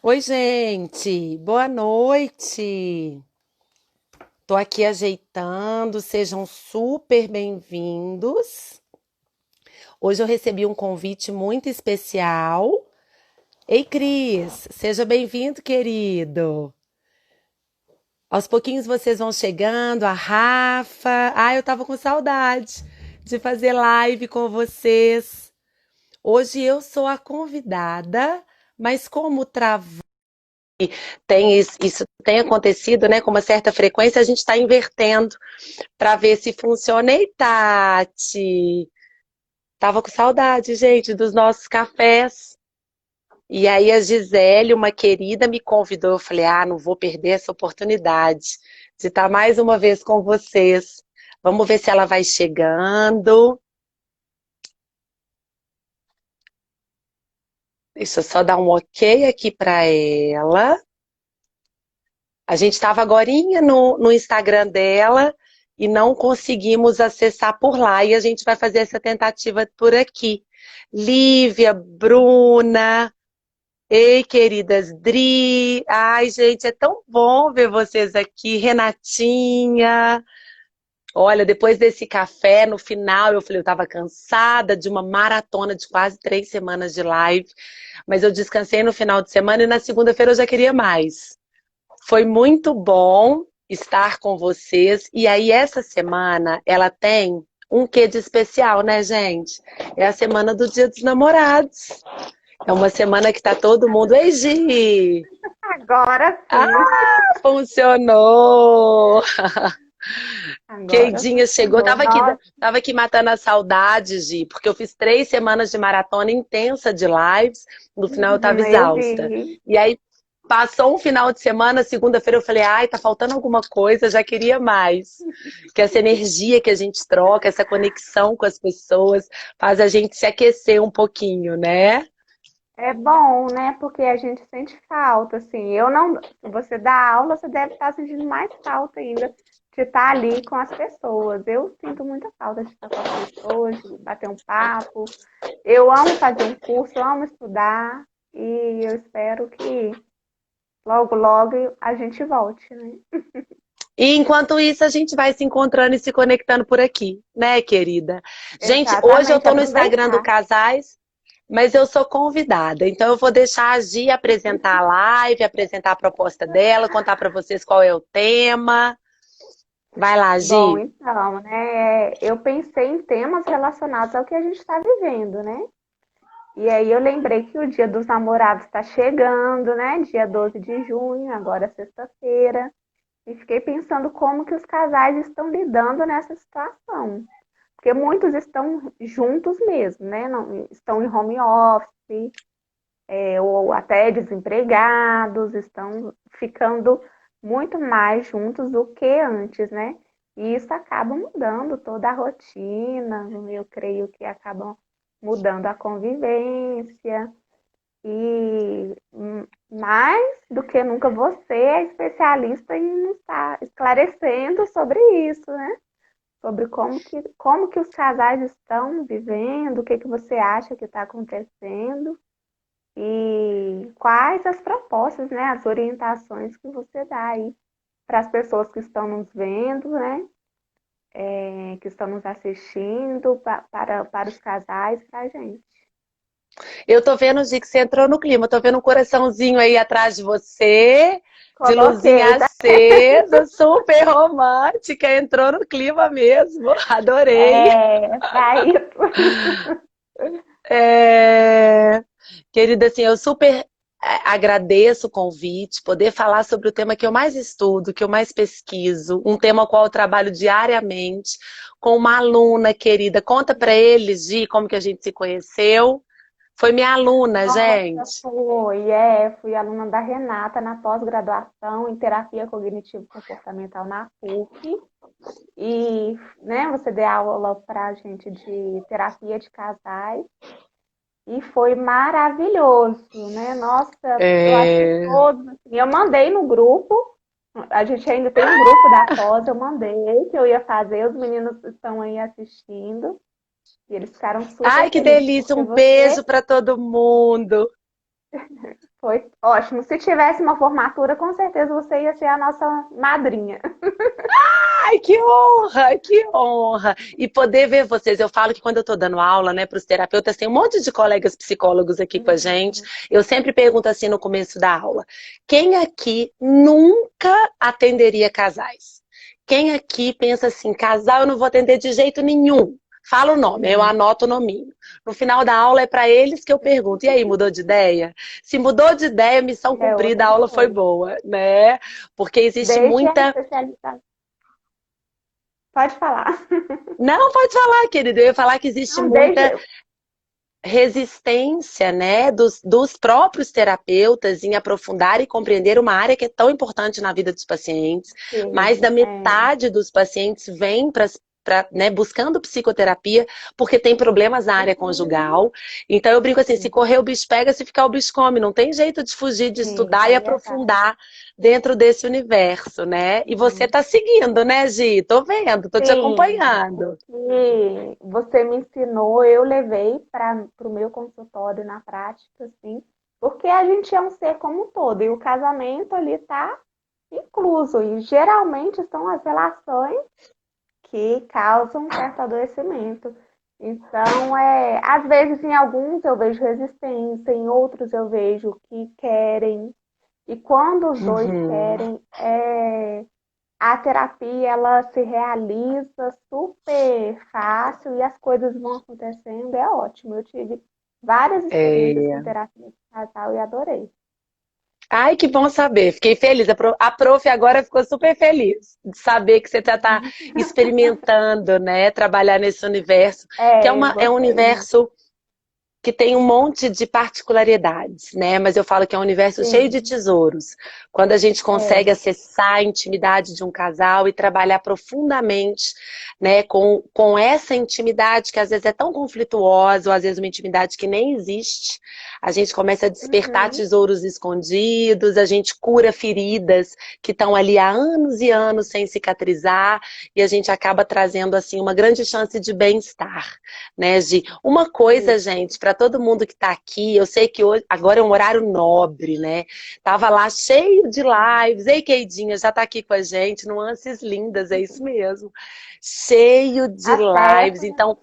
Oi, gente, boa noite. Tô aqui ajeitando, sejam super bem-vindos. Hoje eu recebi um convite muito especial. Ei, Cris, seja bem-vindo, querido. Aos pouquinhos vocês vão chegando, a Rafa. Ah, eu tava com saudade de fazer live com vocês. Hoje eu sou a convidada, mas como isso tem acontecido, né, com uma certa frequência, a gente está invertendo para ver se funciona. Ei, Tati, tava com saudade, gente, dos nossos cafés. E aí a Gisele, uma querida, me convidou. Eu falei, não vou perder essa oportunidade de estar mais uma vez com vocês. Vamos ver se ela vai chegando. Deixa eu só dar um ok aqui para ela. A gente estava agorinha no Instagram dela e não conseguimos acessar por lá. E a gente vai fazer essa tentativa por aqui. Lívia, Bruna, ei, queridas, Dri. Ai, gente, é tão bom ver vocês aqui. Renatinha. Olha, depois desse café, no final, eu falei, eu estava cansada de uma maratona de quase 3 semanas de live, mas eu descansei no final de semana e na segunda-feira eu já queria mais. Foi muito bom estar com vocês. E aí, essa semana, ela tem um quê de especial, né, gente? É a semana do Dia dos Namorados. É uma semana que tá todo mundo. Ei, Gi! Agora Ah, sim, funcionou! agora Queidinha chegou. funcionou. Nossa, Tava aqui matando a saudade, Gi, porque eu fiz 3 semanas de maratona intensa de lives. No final eu tava eu exausta. vi. E aí passou um final de semana, segunda-feira eu falei, ai, tá faltando alguma coisa, já queria mais. Que essa energia que a gente troca, essa conexão com as pessoas, faz a gente se aquecer um pouquinho, né? É bom, né? Porque a gente sente falta, assim. Eu não. Você dá aula, você deve estar sentindo mais falta ainda de estar ali com as pessoas. Eu sinto muita falta de estar com as pessoas, de bater um papo. Eu amo fazer um curso, eu amo estudar e eu espero que logo, logo a gente volte, né? E enquanto isso, a gente vai se encontrando e se conectando por aqui, né, querida? Gente, hoje eu Exatamente, tô no Instagram do aproveitar. Casais, mas eu sou convidada. Então eu vou deixar a Gi apresentar a live, apresentar a proposta dela, contar para vocês qual é o tema. Vai lá, Bom, Gi. então, né, eu pensei em temas relacionados ao que a gente está vivendo, né? E aí eu lembrei que o Dia dos Namorados está chegando, né? Dia 12 de junho, agora sexta-feira. E fiquei pensando como que os casais estão lidando nessa situação. Porque muitos estão juntos mesmo, né? Não, estão em home office, ou até desempregados, estão ficando muito mais juntos do que antes, né? E isso acaba mudando toda a rotina, eu creio que acabam mudando a convivência. E mais do que nunca você é especialista em estar esclarecendo sobre isso, né? Sobre como que os casais estão vivendo, o que que você acha que está acontecendo. E quais as propostas, né, as orientações que você dá aí para as pessoas que estão nos vendo, né, que estão nos assistindo, para os casais, para a gente. Eu tô vendo, Gi, que você entrou no clima. Eu tô vendo um coraçãozinho aí atrás de você, de luzinha Coloquei, tá? acesa, super romântica. Entrou no clima mesmo. Adorei. Para isso. É, querida, assim, eu super agradeço o convite, poder falar sobre o tema que eu mais estudo, que eu mais pesquiso, um tema ao qual eu trabalho diariamente, com uma aluna querida. Conta para eles, Gi, como que a gente se conheceu. Foi minha aluna, Nossa, gente. fui aluna da Renata na pós-graduação em terapia cognitivo-comportamental na PUC. E, né, você deu aula para a gente de terapia de casais. E foi maravilhoso, né? Nossa, eu acho que É, todos, assim, eu mandei no grupo, a gente ainda tem um grupo da pós, eu mandei que eu ia fazer, os meninos estão aí assistindo, e eles ficaram ai, super que felizes, delícia! porque Um você beijo para todo mundo. foi Ótimo. Se tivesse uma formatura, com certeza você ia ser a nossa madrinha. Ai, que honra, que honra! E poder ver vocês. Eu falo que quando eu estou dando aula, né, para os terapeutas, tem um monte de colegas psicólogos aqui com a gente. Uhum. Eu sempre pergunto assim no começo da aula: quem aqui nunca atenderia casais? Quem aqui pensa assim, casal eu não vou atender de jeito nenhum? Fala o nome, aí eu Sim. anoto o nominho. No final da aula é para eles que eu pergunto: e aí, mudou de ideia? Se mudou de ideia, missão É cumprida, a outra aula foi coisa. boa, né? Porque existe Desde a muita. especialização. Pode falar. Não, pode falar, querido. Eu ia falar que existe Não, desde. muita resistência, né, dos próprios terapeutas em aprofundar e compreender uma área que é tão importante na vida dos pacientes. Mais da Sim, é. metade dos pacientes vem né, buscando psicoterapia porque tem problemas na área Uhum. conjugal. Então eu brinco assim, se Sim, correr o bicho pega, se ficar o bicho come. Não tem jeito de fugir, de sim, estudar e é verdade. aprofundar dentro desse universo, né? E você Sim. tá seguindo, né, Gi? Tô vendo, tô te Sim, o acompanhando. que você me ensinou, eu levei para o meu consultório na prática, assim, porque a gente é um ser como um todo, e o casamento ali está incluso, e geralmente são as relações que causam um certo adoecimento. Então, às vezes em alguns eu vejo resistência, em outros eu vejo que querem, e quando os dois Uhum. querem, a terapia ela se realiza super fácil e as coisas vão acontecendo, é ótimo. Eu tive várias experiências com É. terapia de casal e adorei. Ai, que bom saber. Fiquei feliz. A prof agora ficou super feliz de saber que você tá experimentando, né? Trabalhar nesse universo, que É, eu é um gostei muito. universo que tem um monte de particularidades, né? Mas eu falo que é um universo cheio de Sim, tesouros. Quando a gente consegue é. acessar a intimidade de um casal e trabalhar profundamente, né, com essa intimidade que às vezes é tão conflituosa, ou às vezes uma intimidade que nem existe, a gente começa a despertar Uhum, tesouros escondidos, a gente cura feridas que estão ali há anos e anos sem cicatrizar, e a gente acaba trazendo assim uma grande chance de bem-estar, né, Gi? Uma coisa, isso. gente, para todo mundo que está aqui, eu sei que hoje, agora é um horário nobre, né? Tava lá cheio de lives. Ei, Keidinha, já está aqui com a gente, nuances lindas, é isso mesmo. Cheio de A lives. Stephanie, Então,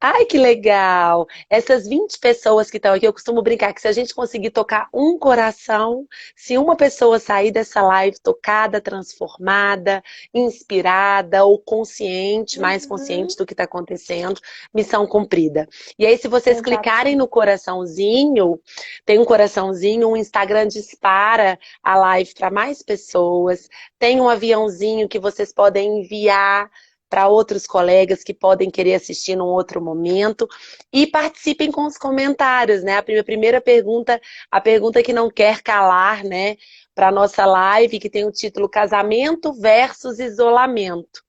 ai, que legal! Essas 20 pessoas que estão aqui, eu costumo brincar que se a gente conseguir tocar um coração, se uma pessoa sair dessa live tocada, transformada, inspirada ou consciente, mais uhum, consciente do que está acontecendo, missão cumprida. E aí, se vocês clicarem exatamente. no coraçãozinho, tem um coraçãozinho, o Instagram dispara a live para mais pessoas, tem um aviãozinho que vocês podem enviar para outros colegas que podem querer assistir num outro momento e participem com os comentários, né? A primeira pergunta, a pergunta que não quer calar, né, para nossa live, que tem o título Casamento versus Isolamento.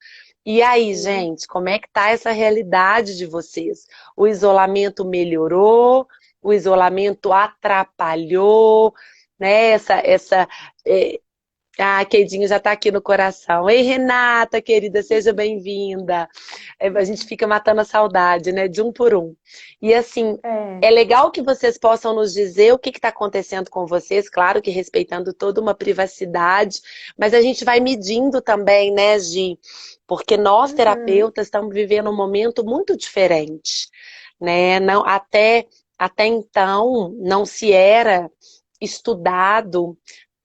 E aí, Sim. gente, como é que tá essa realidade de vocês? O isolamento melhorou? O isolamento atrapalhou? Né? É, ah, Queidinho já está aqui no coração. Ei, Renata, querida, seja bem-vinda. A gente fica matando a saudade, né? De um por um. E assim, É. é legal que vocês possam nos dizer o que está acontecendo com vocês, claro que respeitando toda uma privacidade, mas a gente vai medindo também, né, Gi? Porque nós, Uhum. terapeutas, estamos vivendo um momento muito diferente, né? Não, até então, não se era estudado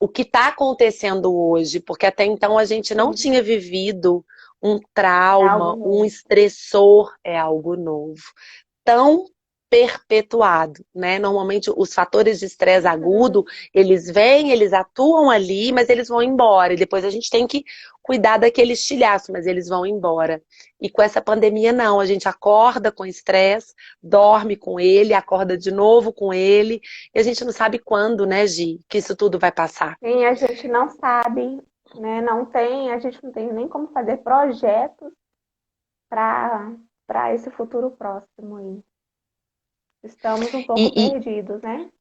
o que está acontecendo hoje, porque até então a gente não tinha Sim. vivido um É algo trauma, um novo. estressor, é algo novo, tão perpetuado, né? Normalmente os fatores de estresse agudo, Uhum. eles vêm, eles atuam ali, mas eles vão embora, e depois a gente tem que cuidar daquele estilhaço, mas eles vão embora. E com essa pandemia não, a gente acorda com estresse, dorme com ele, acorda de novo com ele, e a gente não sabe quando, né, Gi, que isso tudo vai passar. Sim, a gente não sabe, né? Não tem, a gente não tem nem como fazer projetos para esse futuro próximo aí. Estamos um E, pouco perdidos, né?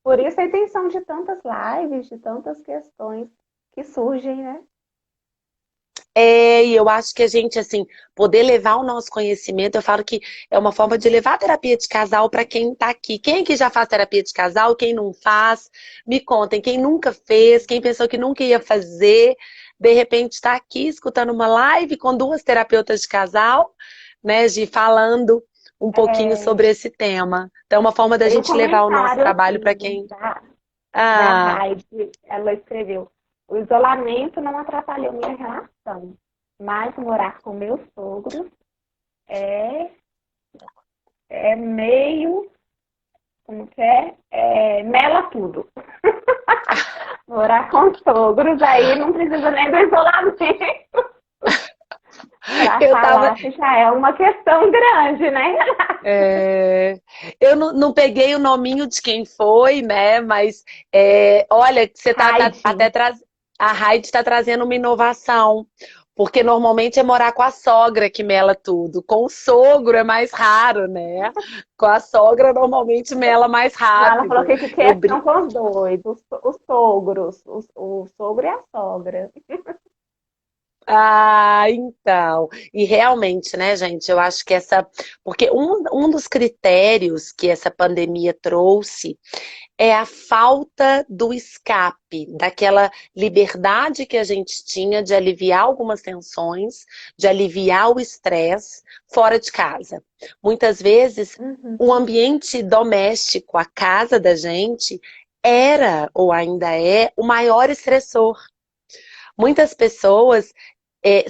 Por isso a intenção de tantas lives, de tantas questões que surgem, né? E eu acho que a gente, assim, poder levar o nosso conhecimento, eu falo que é uma forma de levar a terapia de casal para quem está aqui. Quem aqui já faz terapia de casal, quem não faz, me contem. Quem nunca fez, quem pensou que nunca ia fazer, de repente está aqui escutando uma live com duas terapeutas de casal, né, de falando um pouquinho É, sobre esse tema. Então, é uma forma da tem um gente levar o nosso comentário trabalho para aqui quem. da Ah, Heidi, ela escreveu: o isolamento não atrapalhou minha relação, mas morar com meus sogros é, é meio, como que mela tudo. Morar com sogros aí não precisa nem do isolamento para eu tava. falar que já é uma questão grande, né? Eu não peguei o nominho de quem foi, né? Mas olha, você tá até Heidi. a Raid está trazendo uma inovação. Porque normalmente é morar com a sogra que mela tudo. Com o sogro é mais raro, né? Com a sogra normalmente mela mais Não, ela falou rápido. que Eu quer são com os dois, os sogros, o sogro e a sogra. Então. E realmente, né, gente, eu acho que essa. Porque um dos critérios que essa pandemia trouxe é a falta do escape, daquela liberdade que a gente tinha de aliviar algumas tensões, de aliviar o estresse fora de casa. Muitas vezes, o Uhum. ambiente doméstico, a casa da gente, era ou ainda é o maior estressor. Muitas pessoas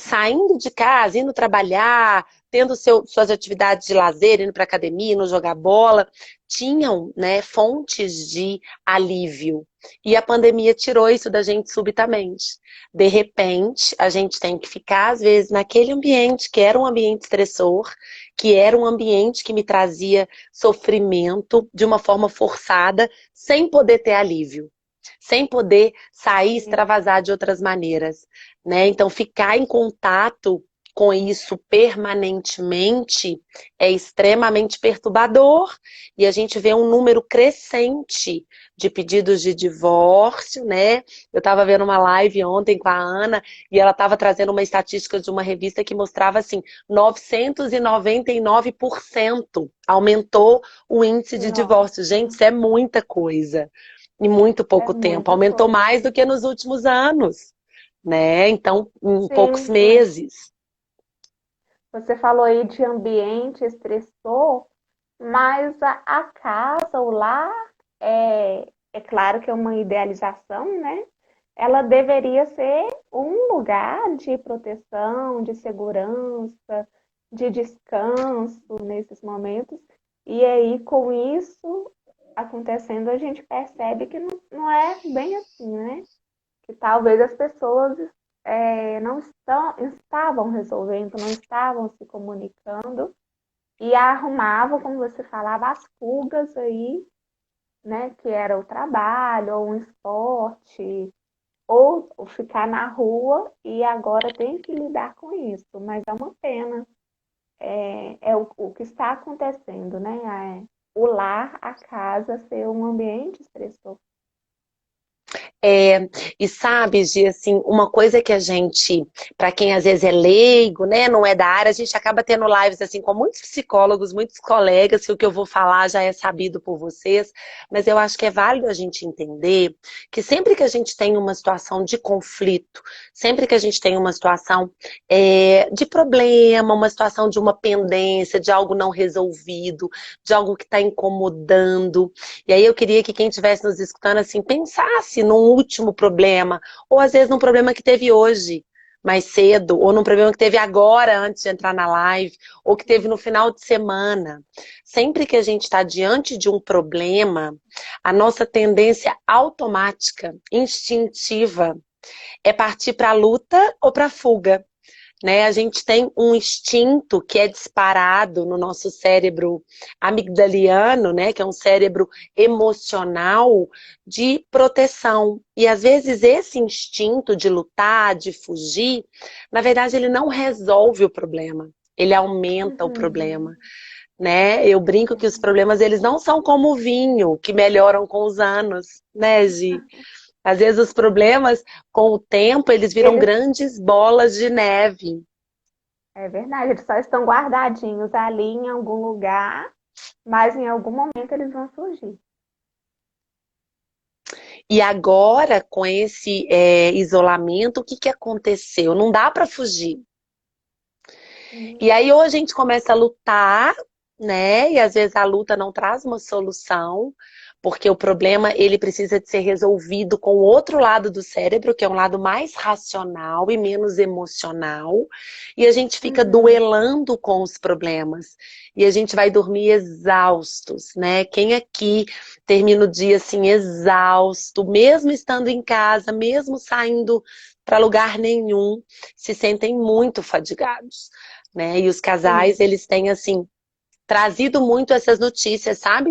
saindo de casa, indo trabalhar, tendo suas atividades de lazer, indo para academia, indo jogar bola, tinham, né, fontes de alívio. E a pandemia tirou isso da gente subitamente. De repente, a gente tem que ficar, às vezes, naquele ambiente que era um ambiente estressor, que era um ambiente que me trazia sofrimento de uma forma forçada, sem poder ter alívio, sem poder sair, extravasar de outras maneiras, né? Então, ficar em contato com isso permanentemente é extremamente perturbador e a gente vê um número crescente de pedidos de divórcio, né? Eu estava vendo uma live ontem com a Ana e ela estava trazendo uma estatística de uma revista que mostrava assim, 999% aumentou o índice de divórcio. Gente, Nossa, isso é muita coisa em muito é pouco tempo. muita Aumentou coisa. mais do que nos últimos anos, né? Então, em poucos Sim, mas meses. você falou aí de ambiente estressor, mas a casa, o lar, é claro que é uma idealização, né? Ela deveria ser um lugar de proteção, de segurança, de descanso nesses momentos. E aí, com isso acontecendo, a gente percebe que não é bem assim, né? Que talvez as pessoas não estavam resolvendo, não estavam se comunicando e arrumavam, como você falava, as fugas aí, né? Que era o trabalho, ou um esporte, ou ficar na rua e agora tem que lidar com isso. Mas é uma pena. É o que está acontecendo, né? O lar, a casa, ser um ambiente estressor. É, e sabe, Gi, assim, uma coisa que a gente, para quem às vezes é leigo, né, não é da área, a gente acaba tendo lives assim com muitos psicólogos, muitos colegas, que o que eu vou falar já é sabido por vocês, mas eu acho que é válido a gente entender que sempre que a gente tem uma situação de conflito, sempre que a gente tem uma situação de problema, uma situação de uma pendência, de algo não resolvido, de algo que está incomodando, e aí eu queria que quem estivesse nos escutando assim pensasse num último problema, ou às vezes num problema que teve hoje, mais cedo, ou num problema que teve agora antes de entrar na live, ou que teve no final de semana. Sempre que a gente está diante de um problema, a nossa tendência automática, instintiva, é partir para a luta ou para a fuga, né? A gente tem um instinto que é disparado no nosso cérebro amigdaliano, né? Que é um cérebro emocional de proteção. E às vezes esse instinto de lutar, de fugir, na verdade ele não resolve o problema. Ele aumenta o problema, Uhum. né? Eu brinco que os problemas eles não são como o vinho, que melhoram com os anos, né, Gi? Às vezes os problemas, com o tempo, eles viram Eles, grandes bolas de neve. é verdade, eles só estão guardadinhos ali em algum lugar, mas em algum momento eles vão surgir. E agora, com esse isolamento, o que que aconteceu? Não dá para fugir. E Hum, aí, ou a gente começa a lutar, né? E às vezes a luta não traz uma solução, porque o problema ele precisa de ser resolvido com o outro lado do cérebro, que é um lado mais racional e menos emocional, e a gente fica uhum, duelando com os problemas. E a gente vai dormir exaustos, né? Quem aqui termina o dia assim exausto, mesmo estando em casa, mesmo saindo para lugar nenhum, se sentem muito fadigados, né? E os casais, sim. eles têm, assim, trazido muito essas notícias, sabe?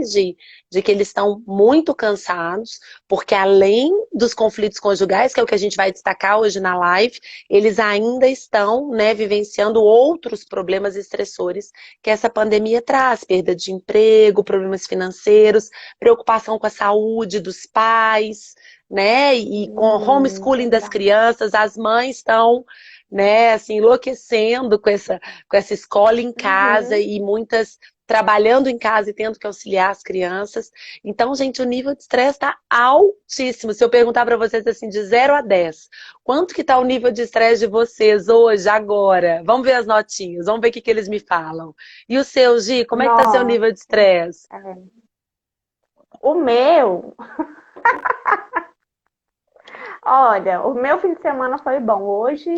De que eles estão muito cansados, porque além dos conflitos conjugais, que é o que a gente vai destacar hoje na live, eles ainda estão, né, vivenciando outros problemas estressores que essa pandemia traz, perda de emprego, problemas financeiros, preocupação com a saúde dos pais, né? E com o homeschooling das Verdade. crianças, as mães estão, né, assim, enlouquecendo com essa escola em casa Uhum. e muitas trabalhando em casa e tendo que auxiliar as crianças. Então, gente, o nível de estresse está altíssimo. Se eu perguntar para vocês assim, de 0 a 10, quanto que está o nível de estresse de vocês hoje, agora? Vamos ver as notinhas, vamos ver o que que eles me falam. E o seu, Gi, como é que está seu Nossa, nível de estresse? é. O meu, olha, o meu fim de semana foi bom. Hoje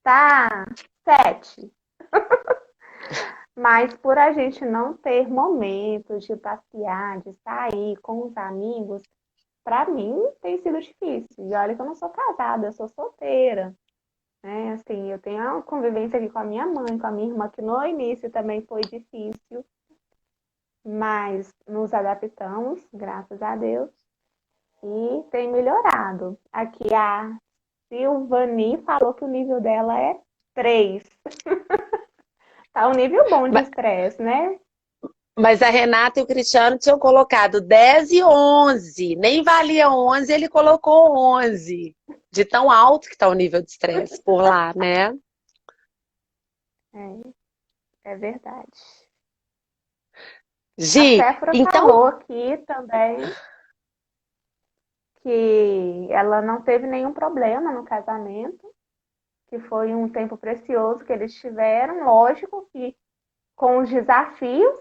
tá 7. Mas por a gente não ter momentos de passear, de sair com os amigos, para mim tem sido difícil. E olha que eu não sou casada, eu sou solteira, né? Assim, eu tenho a convivência aqui com a minha mãe, com a minha irmã, que no início também foi difícil, mas nos adaptamos, graças a Deus, e tem melhorado. Aqui a Silvani falou que o nível dela é 3. Tá um nível bom de Ma- estresse, né? Mas a Renata e o Cristiano tinham colocado 10 e 11. Nem valia 11, ele colocou 11. De tão alto que está o nível de estresse por lá, né? É verdade. A Gi, Séfora então, falou aqui também que ela não teve nenhum problema no casamento, que foi um tempo precioso que eles tiveram, lógico que com os desafios,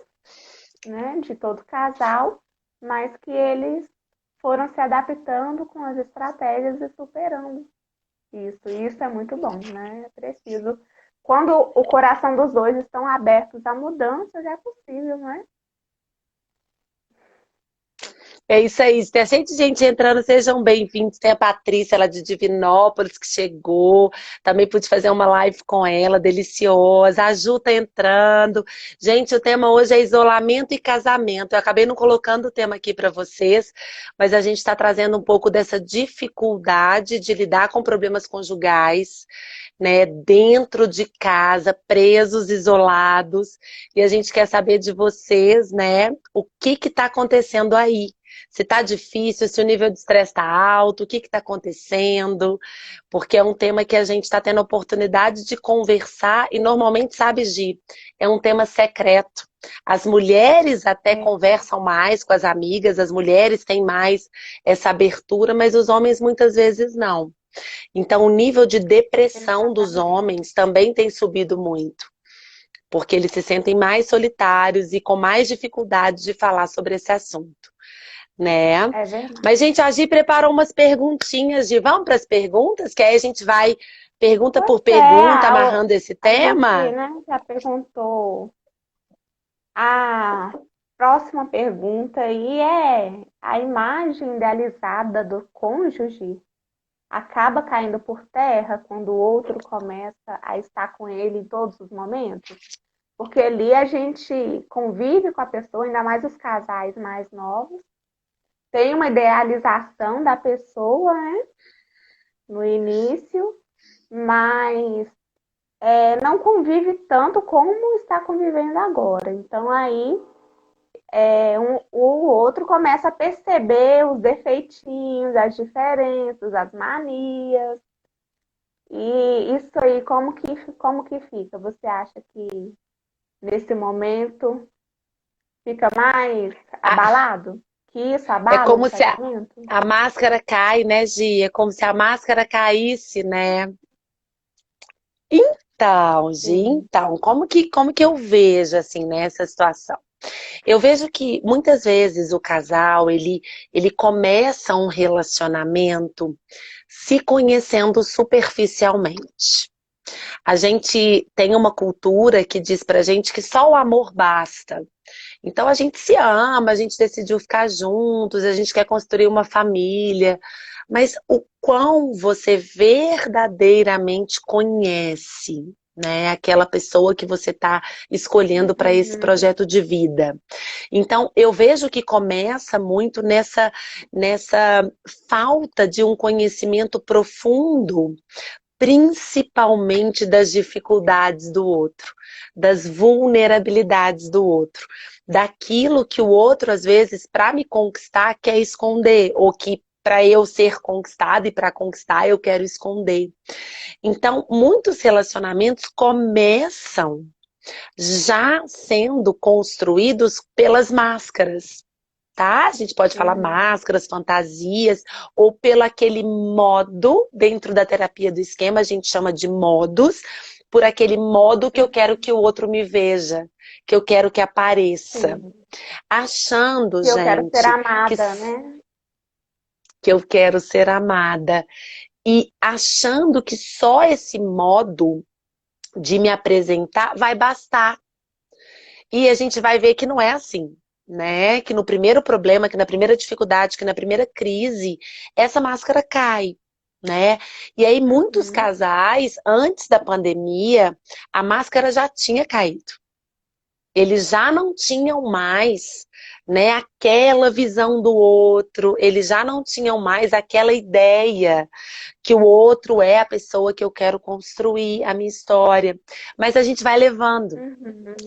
né, de todo casal, mas que eles foram se adaptando com as estratégias e superando isso. E isso é muito bom, né? É preciso. Quando o coração dos dois estão abertos à mudança, já é possível, né? é isso aí. Tem cheio de gente entrando, sejam bem-vindos. Tem a Patrícia, ela de Divinópolis, que chegou. Também pude fazer uma live com ela, deliciosa. A Ju tá entrando. Gente, o tema hoje é isolamento e casamento. Eu acabei não colocando o tema aqui para vocês, mas a gente está trazendo um pouco dessa dificuldade de lidar com problemas conjugais, né, dentro de casa, presos, isolados, e a gente quer saber de vocês, né, o que que está acontecendo aí. Se está difícil, se o nível de estresse está alto, o que está acontecendo, porque é um tema que a gente está tendo a oportunidade de conversar e normalmente, sabe, Gi, é um tema secreto. As mulheres até É, conversam mais com as amigas, as mulheres têm mais essa abertura, mas os homens muitas vezes não. Então, o nível de depressão dos exatamente. homens também tem subido muito, porque eles se sentem mais solitários e com mais dificuldade de falar sobre esse assunto, né? É verdade. Mas, gente, a Gi preparou umas perguntinhas, de vamos para as perguntas, que aí a gente vai pergunta por Pois é, pergunta, amarrando esse a gente, tema. né, já perguntou. A próxima pergunta aí é: a imagem idealizada do cônjuge acaba caindo por terra quando o outro começa a estar com ele em todos os momentos? Porque ali a gente convive com a pessoa, ainda mais os casais mais novos, tem uma idealização da pessoa, né, no início, mas não convive tanto como está convivendo agora. Então aí o outro começa a perceber os defeitinhos, as diferenças, as manias. E isso aí, como que fica? Você acha que nesse momento fica mais Ah, abalado? Que isso é abala um como se casamento? a máscara cai, né, Gi? É como se a máscara caísse, né? Então, Gi, Sim. então, como que eu vejo, assim, nessa situação? Eu vejo que muitas vezes o casal, ele começa um relacionamento se conhecendo superficialmente. A gente tem uma cultura que diz pra gente que só o amor basta. Então a gente se ama, a gente decidiu ficar juntos, a gente quer construir uma família. Mas o quão você verdadeiramente conhece, né, aquela pessoa que você está escolhendo para esse Uhum. projeto de vida. Então, eu vejo que começa muito nessa falta de um conhecimento profundo, principalmente das dificuldades do outro, das vulnerabilidades do outro, daquilo que o outro, às vezes, para me conquistar, quer esconder, ou que para eu ser conquistada e para conquistar eu quero esconder. Então, muitos relacionamentos começam já sendo construídos pelas máscaras, tá? A gente pode falar Sim. máscaras, fantasias, ou pelo aquele modo, dentro da terapia do esquema, a gente chama de modos, por aquele modo que eu quero que o outro me veja, que eu quero que apareça. Sim. Achando, Que eu quero ser gente, amada, né? que eu quero ser amada. E achando que só esse modo de me apresentar vai bastar. E a gente vai ver que não é assim, né? Que no primeiro problema, que na primeira dificuldade, que na primeira crise, essa máscara cai, né? E aí muitos Uhum. casais, antes da pandemia, a máscara já tinha caído. Eles já não tinham mais, né, aquela visão do outro, eles já não tinham mais aquela ideia que o outro é a pessoa que eu quero construir a minha história. Mas a gente vai levando. A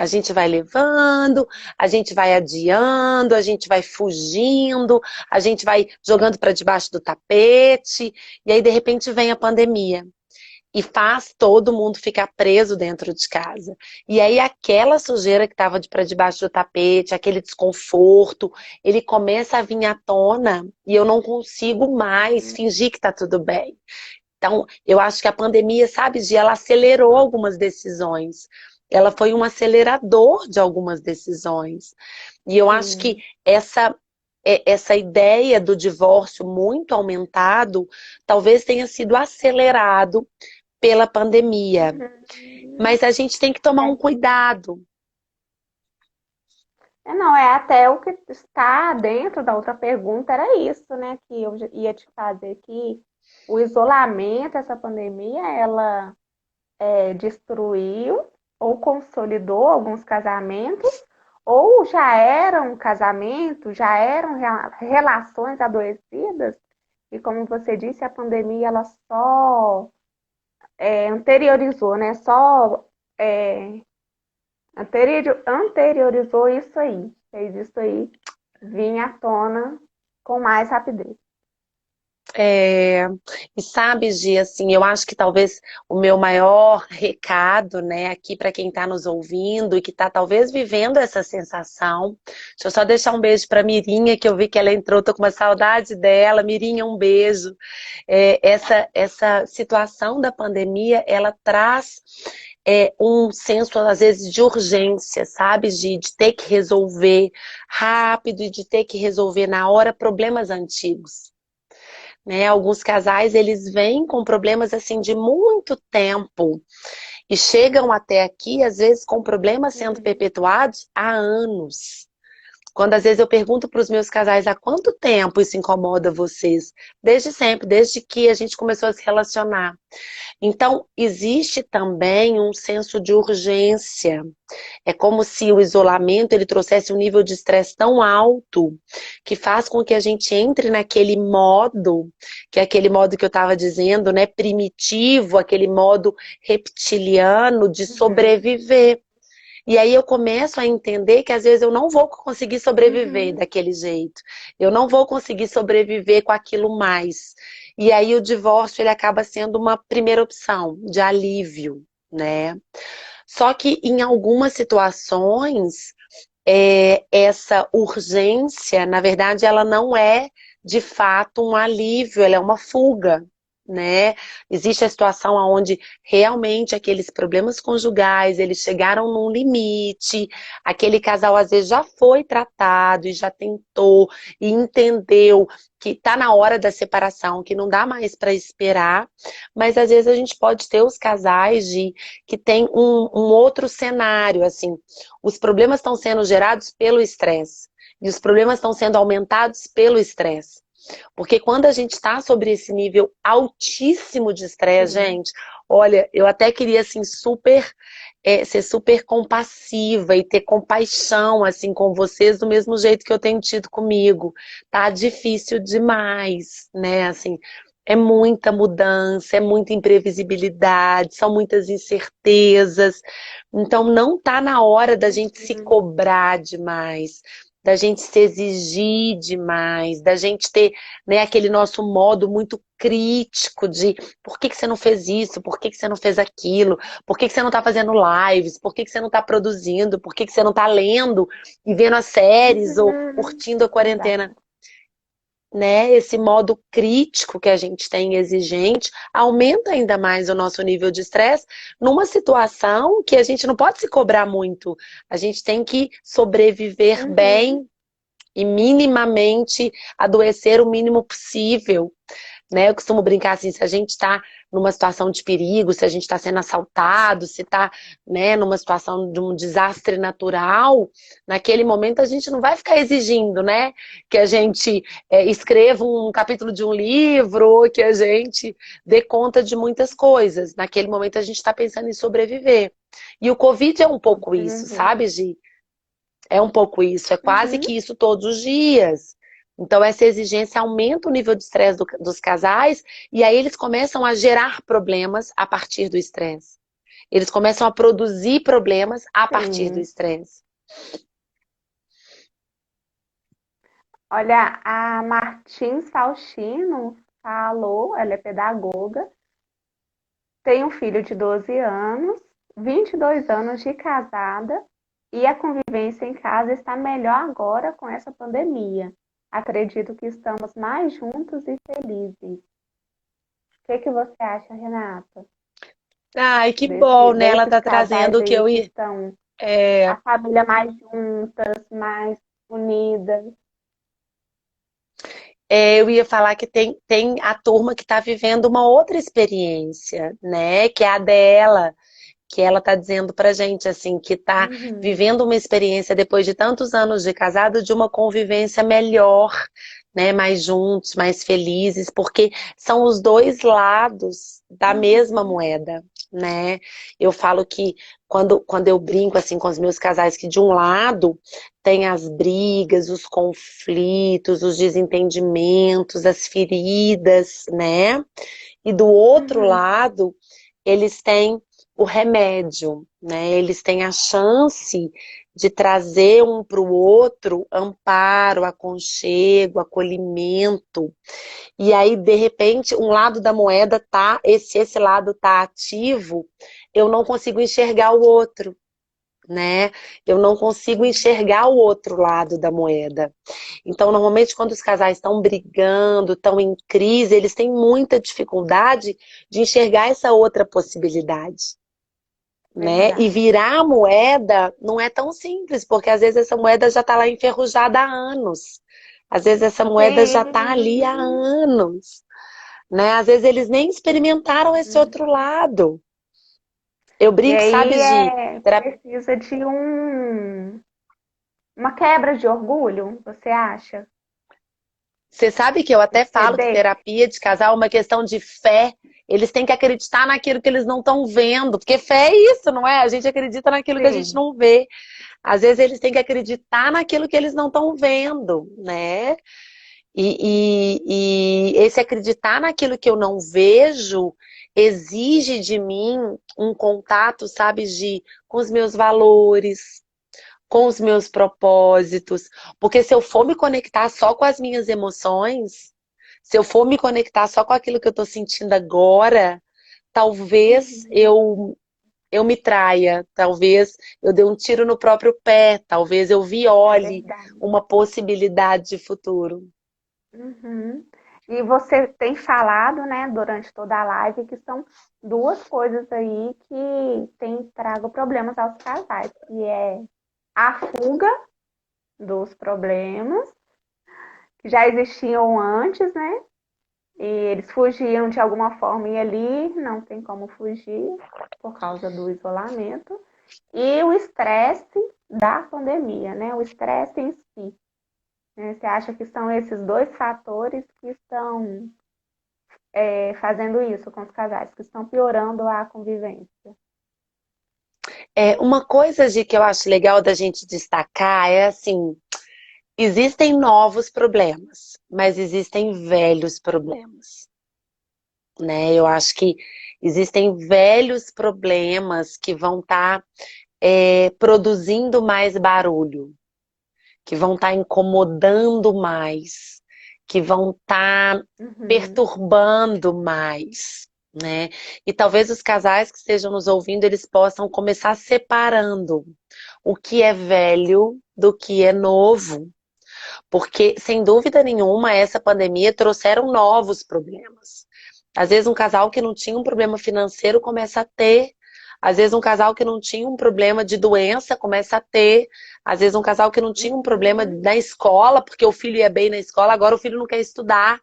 Uhum. gente vai levando, a gente vai adiando, a gente vai fugindo, a gente vai jogando para debaixo do tapete, e aí de repente vem a pandemia e faz todo mundo ficar preso dentro de casa. E aí aquela sujeira que estava para debaixo do tapete, aquele desconforto, ele começa a vir à tona e eu não consigo mais fingir que está tudo bem. Então, eu acho que a pandemia, sabe, Gi, ela acelerou algumas decisões. Ela foi um acelerador de algumas decisões. E eu acho que Sim. essa ideia do divórcio muito aumentado talvez tenha sido acelerado pela pandemia. Uhum. Mas a gente tem que tomar um É. cuidado. Não, é até o que está dentro da outra pergunta, era isso, né? Que eu ia te fazer que o isolamento, essa pandemia, ela destruiu ou consolidou alguns casamentos, ou já eram casamentos, já eram relações adoecidas, e como você disse, a pandemia ela só anteriorizou, né? Só é, anteriorizou isso aí, fez isso aí vir à tona com mais rapidez. É, e sabe, Gi, assim, eu acho que talvez o meu maior recado, né, aqui para quem está nos ouvindo e que está talvez vivendo essa sensação. Deixa eu só deixar um beijo para Mirinha, que eu vi que ela entrou, tô com uma saudade dela. Mirinha, um beijo. Essa situação da pandemia, ela traz um senso, às vezes, de urgência, sabe, Gi, de ter que resolver rápido e de ter que resolver na hora problemas antigos, né? Alguns casais, eles vêm com problemas assim de muito tempo e chegam até aqui, às vezes, com problemas sendo Uhum. perpetuados há anos. Quando às vezes eu pergunto para os meus casais há quanto tempo isso incomoda vocês? Desde sempre, desde que a gente começou a se relacionar. Então, existe também um senso de urgência. É como se o isolamento ele trouxesse um nível de estresse tão alto que faz com que a gente entre naquele modo, que é aquele modo que eu estava dizendo, né, primitivo, aquele modo reptiliano de Uhum. sobreviver. E aí eu começo a entender que às vezes eu não vou conseguir sobreviver Uhum. daquele jeito. Eu não vou conseguir sobreviver com aquilo mais. E aí o divórcio ele acaba sendo uma primeira opção de alívio, né? Só que em algumas situações, essa urgência, na verdade, ela não é de fato um alívio, ela é uma fuga, né? Existe a situação onde realmente aqueles problemas conjugais, eles chegaram num limite, aquele casal às vezes já foi tratado e já tentou e entendeu que está na hora da separação, que não dá mais para esperar, mas às vezes a gente pode ter os casais que tem um outro cenário, assim, os problemas estão sendo gerados pelo estresse. E os problemas estão sendo aumentados pelo estresse. Porque quando a gente está sobre esse nível altíssimo de estresse, Sim. gente, olha, eu até queria assim ser super compassiva e ter compaixão assim com vocês do mesmo jeito que eu tenho tido comigo. Tá difícil demais, né? Assim, é muita mudança, é muita imprevisibilidade, são muitas incertezas. Então não tá na hora da gente se Uhum. cobrar demais, da gente se exigir demais, da gente ter, né, aquele nosso modo muito crítico de por que que você não fez isso, por que que você não fez aquilo, por que que você não está fazendo lives, por que que você não está produzindo, por que que você não está lendo e vendo as séries ou Uhum. curtindo a quarentena, Exato. né? Esse modo crítico que a gente tem exigente aumenta ainda mais o nosso nível de estresse numa situação que a gente não pode se cobrar muito. A gente tem que sobreviver Uhum. bem e minimamente adoecer o mínimo possível, né? Eu costumo brincar assim, se a gente está numa situação de perigo, se a gente está sendo assaltado, se está, né, numa situação de um desastre natural, naquele momento a gente não vai ficar exigindo, né, que a gente escreva um capítulo de um livro, ou que a gente dê conta de muitas coisas. Naquele momento a gente está pensando em sobreviver. E o Covid é um pouco isso, Uhum. sabe, Gi? É um pouco isso, é quase Uhum. que isso todos os dias. Então, essa exigência aumenta o nível de estresse dos casais e aí eles começam a gerar problemas a partir do estresse. Eles começam a produzir problemas a partir do Sim. estresse. Olha, a Martins Faustino falou, ela é pedagoga, tem um filho de 12 anos, 22 anos de casada e a convivência em casa está melhor agora com essa pandemia. Acredito que estamos mais juntos e felizes. O que que você acha, Renata? Ai, que bom, né? Ela Desses tá trazendo casais o que aí eu que ia. estão É, a família mais juntas, mais unidas. eu ia falar que tem a turma que está vivendo uma outra experiência, né? Que é a dela. Que ela tá dizendo pra gente assim que tá Uhum, vivendo uma experiência depois de tantos anos de casado de uma convivência melhor, né, mais juntos, mais felizes, porque são os dois lados da mesma uhum, moeda, né? Eu falo que quando eu brinco assim com os meus casais que de um lado tem as brigas, os conflitos, os desentendimentos, as feridas, né? E do outro uhum. lado, eles têm o remédio, né? Eles têm a chance de trazer um para o outro amparo, aconchego, acolhimento. E aí, de repente, um lado da moeda tá, esse lado tá ativo, eu não consigo enxergar o outro, né? Eu não consigo enxergar o outro lado da moeda. Então, normalmente, quando os casais estão brigando, estão em crise, eles têm muita dificuldade de enxergar essa outra possibilidade, né? E Verdade. virar a moeda não é tão simples, porque às vezes essa moeda já está lá enferrujada há anos. Às vezes essa moeda já está ali há Sim. anos, né? Às vezes eles nem experimentaram esse outro Uhum. lado. Eu E brinco, sabe, aí Gi? precisa de uma quebra de orgulho, você acha? Você sabe que eu De até falo que ceder? terapia de casal é uma questão de fé. Eles têm que acreditar naquilo que eles não estão vendo, porque fé é isso, não é? A gente acredita naquilo que a gente Sim. não vê. Às vezes eles têm que acreditar naquilo que eles não estão vendo, né? E esse acreditar naquilo que eu não vejo exige de mim um contato, sabe, com os meus valores, com os meus propósitos. Porque se eu for me conectar só com as minhas emoções, se eu for me conectar só com aquilo que eu estou sentindo agora, talvez Uhum. eu me traia, talvez eu dê um tiro no próprio pé, talvez eu É viole verdade. uma possibilidade de futuro. Uhum. E você tem falado, né, durante toda a live, que são duas coisas aí que tem trago problemas aos casais, que é a fuga dos problemas, que já existiam antes, né? E eles fugiam de alguma forma e ali não tem como fugir por causa do isolamento. E o estresse da pandemia, né? O estresse em si. Né? Você acha que são esses dois fatores que estão fazendo isso com os casais, que estão piorando a convivência? Uma coisa de que eu acho legal da gente destacar é assim, existem novos problemas, mas existem velhos problemas, né? Eu acho que existem velhos problemas que vão estar produzindo mais barulho, que vão estar incomodando mais, que vão estar Uhum. perturbando mais, né? E talvez os casais que estejam nos ouvindo, eles possam começar separando o que é velho do que é novo. Porque, sem dúvida nenhuma, essa pandemia trouxeram novos problemas. Às vezes, um casal que não tinha um problema financeiro começa a ter. Às vezes, um casal que não tinha um problema de doença começa a ter. Às vezes, um casal que não tinha um problema Uhum. na escola, porque o filho ia bem na escola, agora o filho não quer estudar,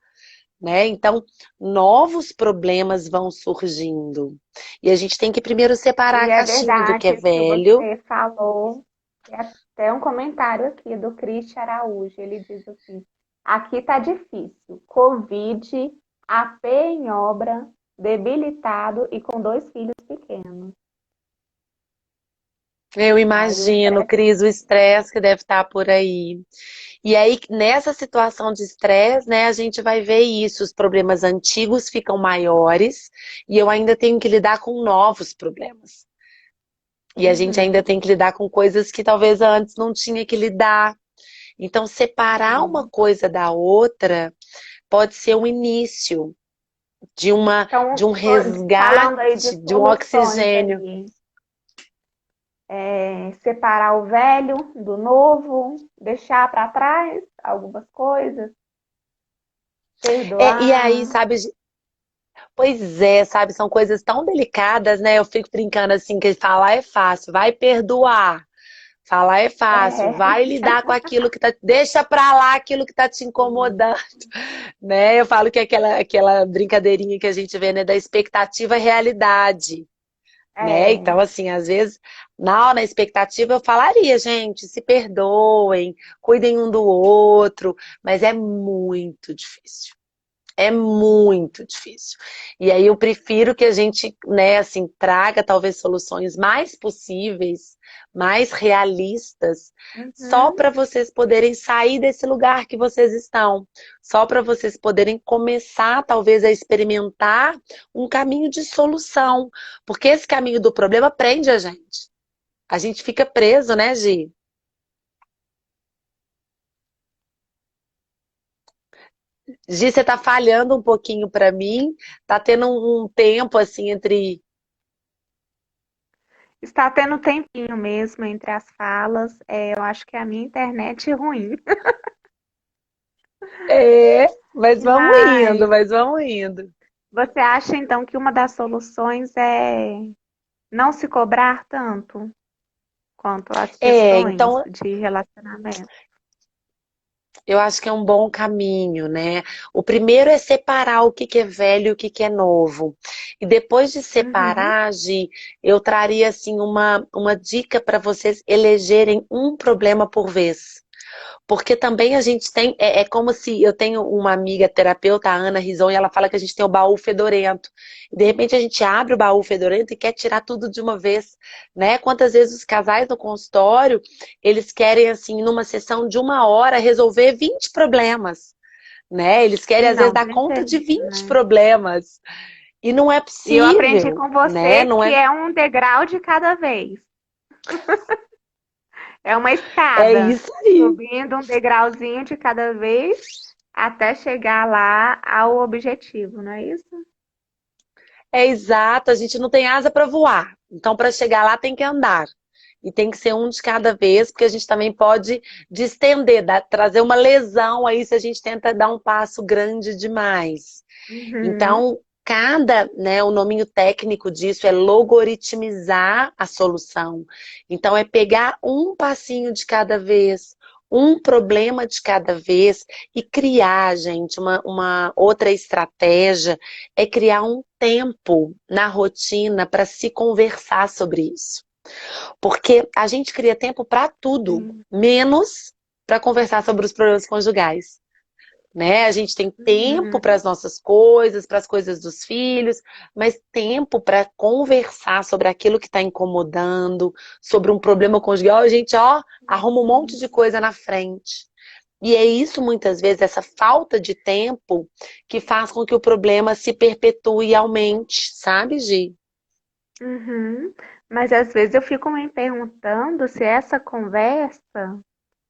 né? Então, novos problemas vão surgindo. E a gente tem que primeiro separar E a é caixinha do que é verdade isso que velho. você falou. Tem até um comentário aqui do Cristian Araújo. Ele diz assim: aqui tá difícil. Covid, AP em obra, debilitado e com dois filhos pequenos. Eu Aí o imagino, estresse. Cris, o estresse que deve estar por aí. E aí, nessa situação de estresse, né, a gente vai ver isso, os problemas antigos ficam maiores e eu ainda tenho que lidar com novos problemas. E a gente ainda Uhum. tem que lidar com coisas que talvez antes não tinha que lidar. Então, separar uma Sim. coisa da outra pode ser um início de Então, um falando aí de resgate, de um soluções oxigênio. aí, separar o velho do novo, deixar para trás algumas coisas, E aí, perdoar. sabe, pois é, sabe, são coisas tão delicadas, né? Eu fico brincando assim, que falar é fácil, vai perdoar. Falar é fácil, É, vai lidar com aquilo que tá. Deixa pra lá aquilo que tá te sim, incomodando, né? Eu falo que é aquela brincadeirinha que a gente vê, né, da expectativa e realidade, né? é, Então, assim, às vezes, na expectativa eu falaria, gente, se perdoem, cuidem um do outro, mas é muito difícil. É muito difícil. E aí eu prefiro que a gente, né, assim, traga talvez soluções mais possíveis, mais realistas, só uhum, para vocês poderem sair desse lugar que vocês estão, só para vocês poderem começar talvez a experimentar um caminho de solução, porque esse caminho do problema prende a gente. A gente fica preso, né, Gi? Gi, você tá falhando um pouquinho para mim, tá tendo um tempo assim entre. está tendo tempinho mesmo entre as falas. Eu acho que é a minha internet é ruim. É, mas vamos indo, Mas mas vamos indo. você acha então que uma das soluções é não se cobrar tanto quanto às questões Então de relacionamento? eu acho que é um bom caminho, né? O primeiro é separar o que que é velho e o que que é novo. E depois de Uhum. separar, Gi, eu traria assim uma dica para vocês elegerem um problema por vez. Porque também a gente tem, é como se eu tenho uma amiga terapeuta, a Ana Rison, e ela fala que a gente tem o baú fedorento. E de repente a gente abre o baú fedorento e quer tirar tudo de uma vez, né? Quantas vezes os casais no consultório, eles querem, assim, numa sessão de 1 hora, resolver 20 problemas. né? Eles querem, às vezes, Não dar tem conta de jeito, 20 né? problemas. E não é E eu aprendi possível, com né? você Não que é, é um degrau de cada vez. É uma é escada, isso aí. subindo um degrauzinho de cada vez até chegar lá ao objetivo, não é isso? É exato, a gente não tem asa para voar. Então, para chegar lá, tem que andar. E tem que ser um de cada vez, porque a gente também pode distender, trazer uma lesão aí se a gente tenta dar um passo grande demais. Uhum, Então, né, o nominho técnico disso é logaritmizar a solução. Então, é pegar um passinho de cada vez, um problema de cada vez e criar, gente, uma outra estratégia é criar um tempo na rotina para se conversar sobre isso. Porque a gente cria tempo para tudo, sim. menos para conversar sobre os problemas conjugais, né? A gente tem tempo para Uhum. as nossas coisas, para as coisas dos filhos, mas tempo para conversar sobre aquilo que está incomodando, sobre um problema conjugal, a gente, ó, arruma um monte de coisa na frente. E é isso, muitas vezes, essa falta de tempo que faz com que o problema se perpetue e aumente, sabe, Gi? Uhum. Mas às vezes eu fico me perguntando se essa conversa,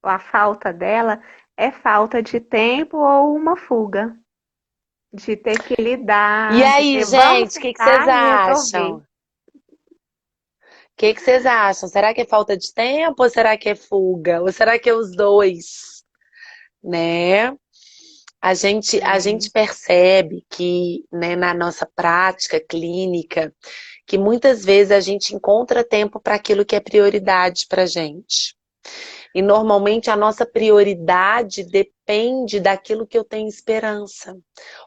ou a falta dela, é falta de tempo ou uma fuga. De ter que E lidar, de aí, ter, vamos gente, o que que vocês sentar e resolver. acham? Que vocês acham? Será que é falta de tempo ou será que é fuga? Ou será que é os dois? Né? A gente É. percebe que, né, na nossa prática clínica, que muitas vezes a gente encontra tempo para aquilo que é prioridade para a gente. E normalmente a nossa prioridade depende daquilo que eu tenho esperança,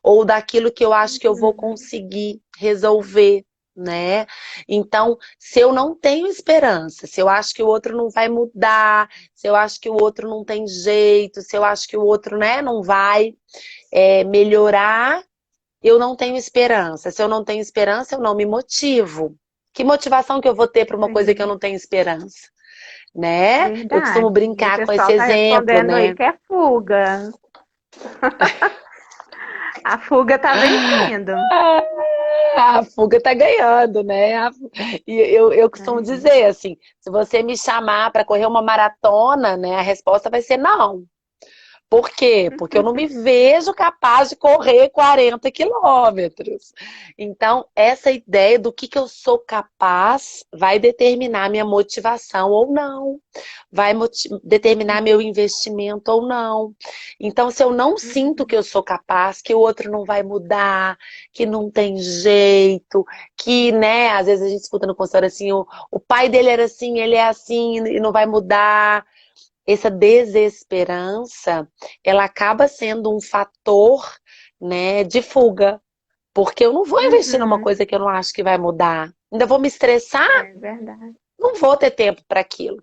ou daquilo que eu acho que eu vou Uhum. conseguir resolver, né? Então, se eu não tenho esperança, se eu acho que o outro não vai mudar, se eu acho que o outro não tem jeito, se eu acho que o outro, né, não vai melhorar, eu não tenho esperança. Se eu não tenho esperança, eu não me motivo. Que motivação que eu vou ter para uma coisa que eu Sim, não tenho esperança? Né? Eu costumo verdade. E o brincar com esse pessoal tá exemplo, respondendo aí né? que é fuga. A fuga tá vencendo. A fuga tá ganhando, né? E eu costumo É. dizer assim, se você me chamar para correr uma maratona, né, a resposta vai ser não. Por quê? Porque eu não me vejo capaz de correr 40 quilômetros. Então, essa ideia do que eu sou capaz vai determinar minha motivação ou não, vai determinar meu investimento ou não. Então, se eu não sinto que eu sou capaz, que o outro não vai mudar, que não tem jeito, que, né, às vezes a gente escuta no consultório assim, o pai dele era assim, ele é assim e não vai mudar. Essa desesperança, ela acaba sendo um fator, né, de fuga, porque eu não vou investir numa Uhum. coisa que eu não acho que vai mudar. Ainda vou me estressar, É verdade. não vou ter tempo para aquilo,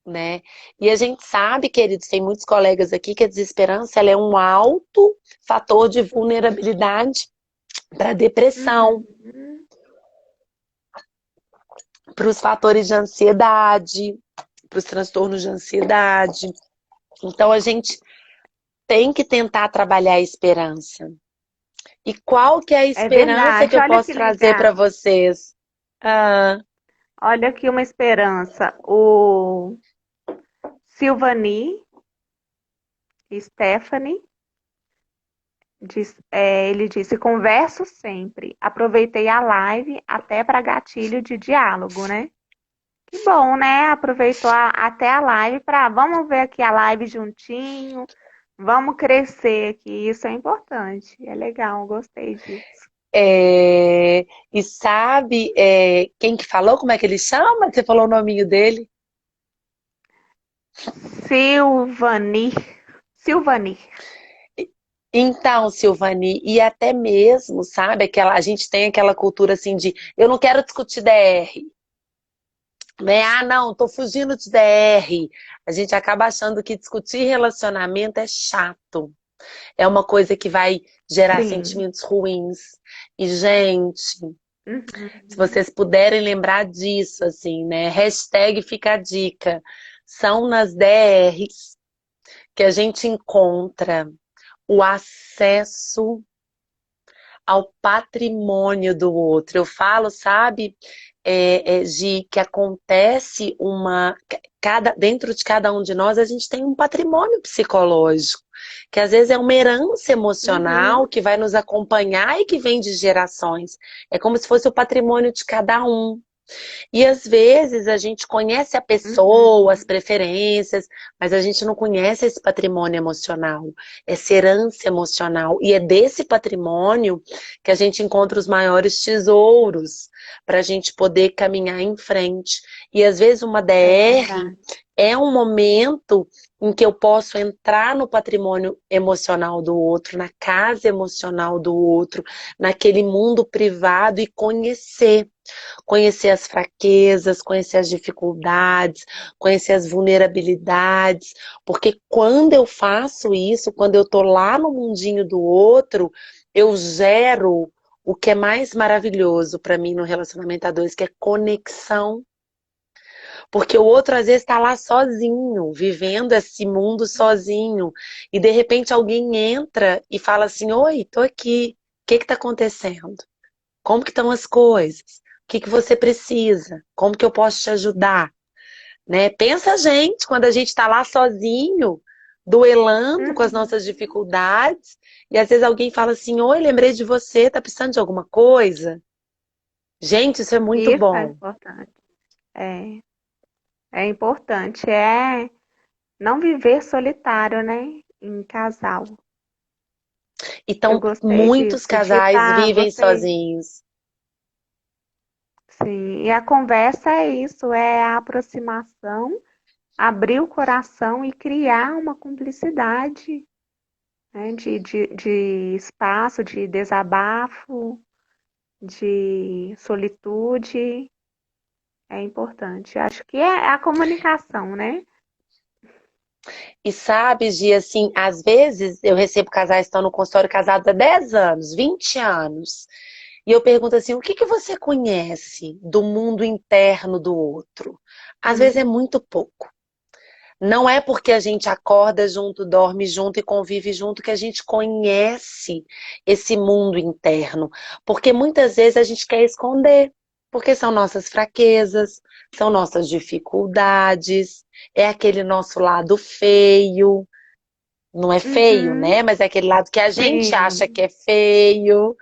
né? E a gente sabe, queridos, tem muitos colegas aqui que a desesperança ela é um alto fator de vulnerabilidade para depressão, Uhum. para os fatores de ansiedade, para os transtornos de ansiedade. Então a gente tem que tentar trabalhar a esperança. E qual que é a É esperança que verdade. eu Olha posso que trazer para legal. vocês? Ah, Olha aqui uma esperança. O Silvani, Stephanie, ele disse: converso sempre. Aproveitei a live até para gatilho de diálogo, né? Que bom, né? Aproveitou até a live para vamos ver aqui a live juntinho, vamos crescer aqui. Isso é importante. É legal, gostei disso. e sabe quem que falou? Como é que ele chama? Você falou o nominho dele? Silvani, Silvani. Então, Silvani, e até mesmo, sabe, a gente tem aquela cultura assim de eu não quero discutir DR, né? Ah, não, tô fugindo de DR. A gente acaba achando que discutir relacionamento é chato. É uma coisa que vai gerar Sim. sentimentos ruins. E, gente, se Uhum. vocês puderem lembrar disso, assim, né? Hashtag fica a dica. São nas DRs que a gente encontra o acesso ao patrimônio do outro. Eu falo, sabe, Gi, que acontece dentro de cada um de nós, a gente tem um patrimônio psicológico, que às vezes é uma herança emocional Uhum, que vai nos acompanhar e que vem de gerações. É como se fosse o patrimônio de cada um. E às vezes a gente conhece a pessoa, as uhum. preferências, mas a gente não conhece esse patrimônio emocional, essa herança emocional. E é desse patrimônio que a gente encontra os maiores tesouros para a gente poder caminhar em frente. E às vezes uma É DR verdade. é um momento em que eu posso entrar no patrimônio emocional do outro, na casa emocional do outro, naquele mundo privado e conhecer as fraquezas, conhecer as dificuldades, conhecer as vulnerabilidades, porque quando eu faço isso, quando eu tô lá no mundinho do outro, eu gero o que é mais maravilhoso para mim no relacionamento a dois, que é conexão. Porque o outro às vezes está lá sozinho, vivendo esse mundo sozinho, e de repente alguém entra e fala assim: "Oi, tô aqui. O que está acontecendo? Como que estão as coisas? O que que você precisa? Como que eu posso te ajudar?" Né? Pensa a gente, quando a gente está lá sozinho, duelando com as Uhum. nossas dificuldades, e às vezes alguém fala assim: "Oi, lembrei de você, tá precisando de alguma coisa?" Gente, isso é muito Isso é bom. importante. É, é importante. É não viver solitário, né? Em casal. Eu Então, gostei muitos disso, de casais estar, vivem você, sozinhos. sim. E a conversa é isso, é a aproximação, abrir o coração e criar uma cumplicidade, né? De espaço, de desabafo, de solitude. É importante. Acho que é a comunicação, né? E sabe, Gi, assim, às vezes eu recebo casais que estão no consultório casados há 10 anos, 20 anos. E eu pergunto assim: o que que você conhece do mundo interno do outro? Às vezes é Hum, muito pouco. Não é porque a gente acorda junto, dorme junto e convive junto que a gente conhece esse mundo interno. Porque muitas vezes a gente quer esconder. Porque são nossas fraquezas, são nossas dificuldades, é aquele nosso lado feio. Não é feio, uhum, né? Mas é aquele lado que a gente acha que sim. é feio.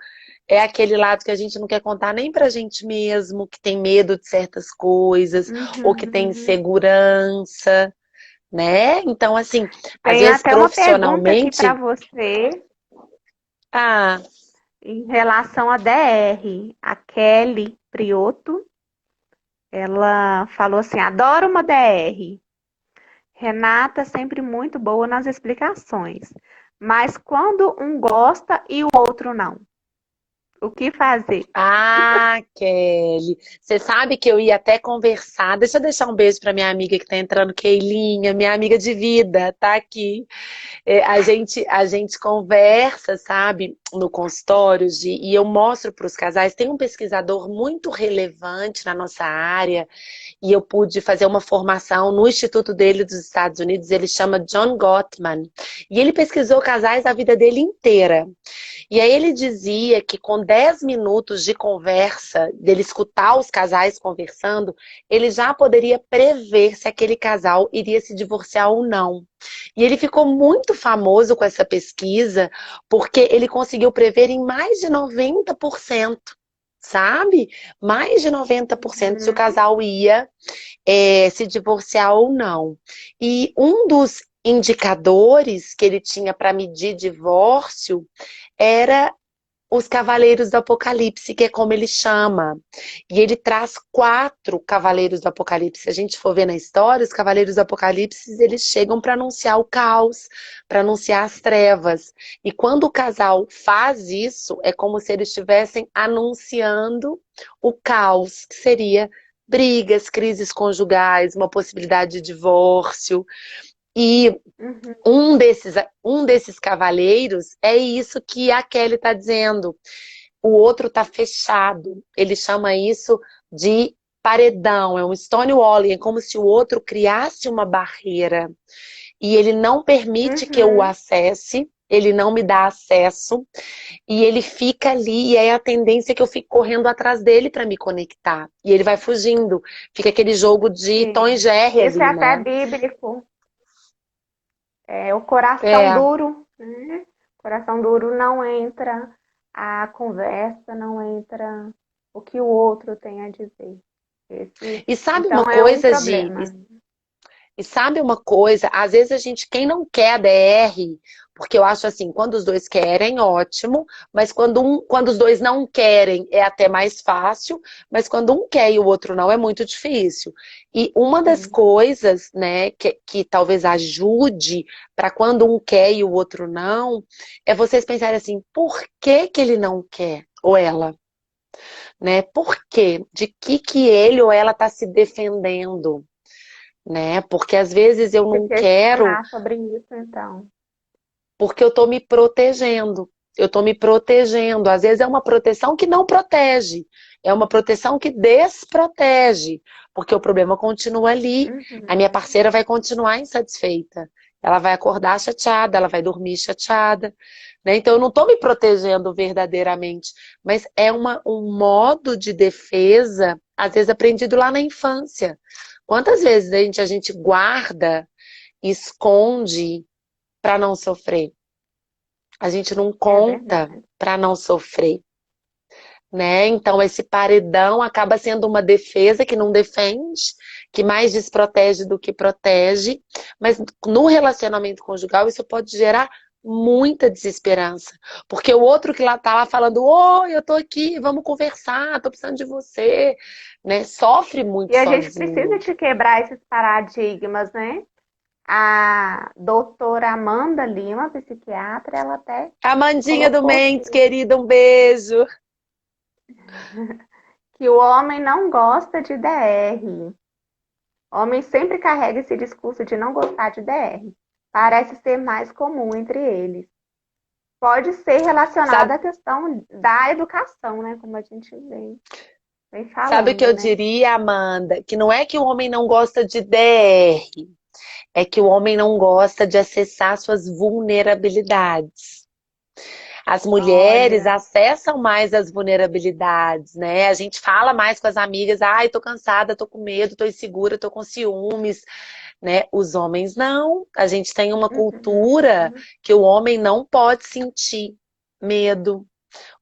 É aquele lado que a gente não quer contar nem pra gente mesmo, que tem medo de certas coisas, ou que tem Uhum. insegurança, né? Então, assim, às Tenho vezes até uma pergunta aqui para profissionalmente, você ah, em relação à DR. A Kelly Prioto, ela falou assim: adoro uma DR. Renata sempre muito boa nas explicações. Mas quando um gosta e o outro não, o que fazer? Kelly, você sabe que eu ia até conversar. Deixa eu deixar um beijo pra minha amiga que tá entrando, Keilinha, minha amiga de vida, tá aqui. A gente conversa, sabe, no consultório, e eu mostro para os casais. Tem um pesquisador muito relevante na nossa área, e eu pude fazer uma formação no instituto dele dos Estados Unidos. Ele chama John Gottman, e ele pesquisou casais a vida dele inteira. E aí ele dizia que com 10 minutos de conversa, dele escutar os casais conversando, ele já poderia prever se aquele casal iria se divorciar ou não. E ele ficou muito famoso com essa pesquisa, porque ele conseguiu prever em mais de 90%, sabe? Mais de 90% se o Uhum, casal ia se divorciar ou não. E um dos indicadores que ele tinha para medir divórcio era os Cavaleiros do Apocalipse, que é como ele chama. E ele traz 4 Cavaleiros do Apocalipse. Se a gente for ver na história, os Cavaleiros do Apocalipse, eles chegam para anunciar o caos, para anunciar as trevas. E quando o casal faz isso, é como se eles estivessem anunciando o caos, que seria brigas, crises conjugais, uma possibilidade de divórcio. E uhum, um desses cavaleiros é isso que a Kelly está dizendo. O outro está fechado. Ele chama isso de paredão, é um stonewalling, é como se o outro criasse uma barreira e ele não permite que eu o uhum. acesse. ele não me dá acesso e ele fica ali, e aí a tendência é que eu fique correndo atrás dele para me conectar. E ele vai fugindo. Fica aquele jogo de Tom e Sim. Jerry Esse é ali, até né? bíblico. É o coração É. duro, né? Coração duro não entra a conversa, não entra o que o outro tem a dizer. Esse, E sabe uma então, é um coisa, Gi? problema. E sabe uma coisa? Às vezes a gente, quem não quer a DR, porque eu acho assim, quando os dois querem, ótimo, mas quando os dois não querem, é até mais fácil, mas quando um quer e o outro não, é muito difícil. E uma das Sim, coisas, né, que talvez ajude para quando um quer e o outro não, é vocês pensarem assim, por que que ele não quer? Ou ela, né? Por quê? De que ele ou ela está se defendendo? Né? Porque às vezes eu se não quero questionar sobre isso, então. porque eu tô me protegendo. Eu tô me protegendo. Às vezes é uma proteção que não protege. É uma proteção que desprotege. Porque o problema continua ali. A minha Uhum. parceira vai continuar insatisfeita. Ela vai acordar chateada, ela vai dormir chateada. Né? Então eu não tô me protegendo verdadeiramente. Mas é um modo de defesa, às vezes aprendido lá na infância. Quantas vezes a gente guarda, esconde para não sofrer? A gente não É conta verdade. para não sofrer, né? Então esse paredão acaba sendo uma defesa que não defende, que mais desprotege do que protege, mas no relacionamento conjugal isso pode gerar muita desesperança, porque o outro que lá tá lá falando, oi, eu tô aqui, vamos conversar, tô precisando de você, né? Sofre muito E a gente precisa sozinho. de quebrar esses paradigmas, né? A doutora Amanda Lima, psiquiatra, ela até Amandinha do colocou Mendes, aqui querida, um beijo. que o homem não gosta de DR. Homem sempre carrega esse discurso de não gostar de DR. Parece ser mais comum entre eles. Pode ser relacionado Sabe, à questão da educação, né? Como a gente vem sabe o que falando, eu né? diria, Amanda? Que não é que o homem não gosta de DR, é que o homem não gosta de acessar suas vulnerabilidades. As mulheres Olha, acessam mais as vulnerabilidades, né? A gente fala mais com as amigas, ai, tô cansada, tô com medo, tô insegura, tô com ciúmes, né? Os homens não. A gente tem uma cultura uhum, que o homem não pode sentir medo,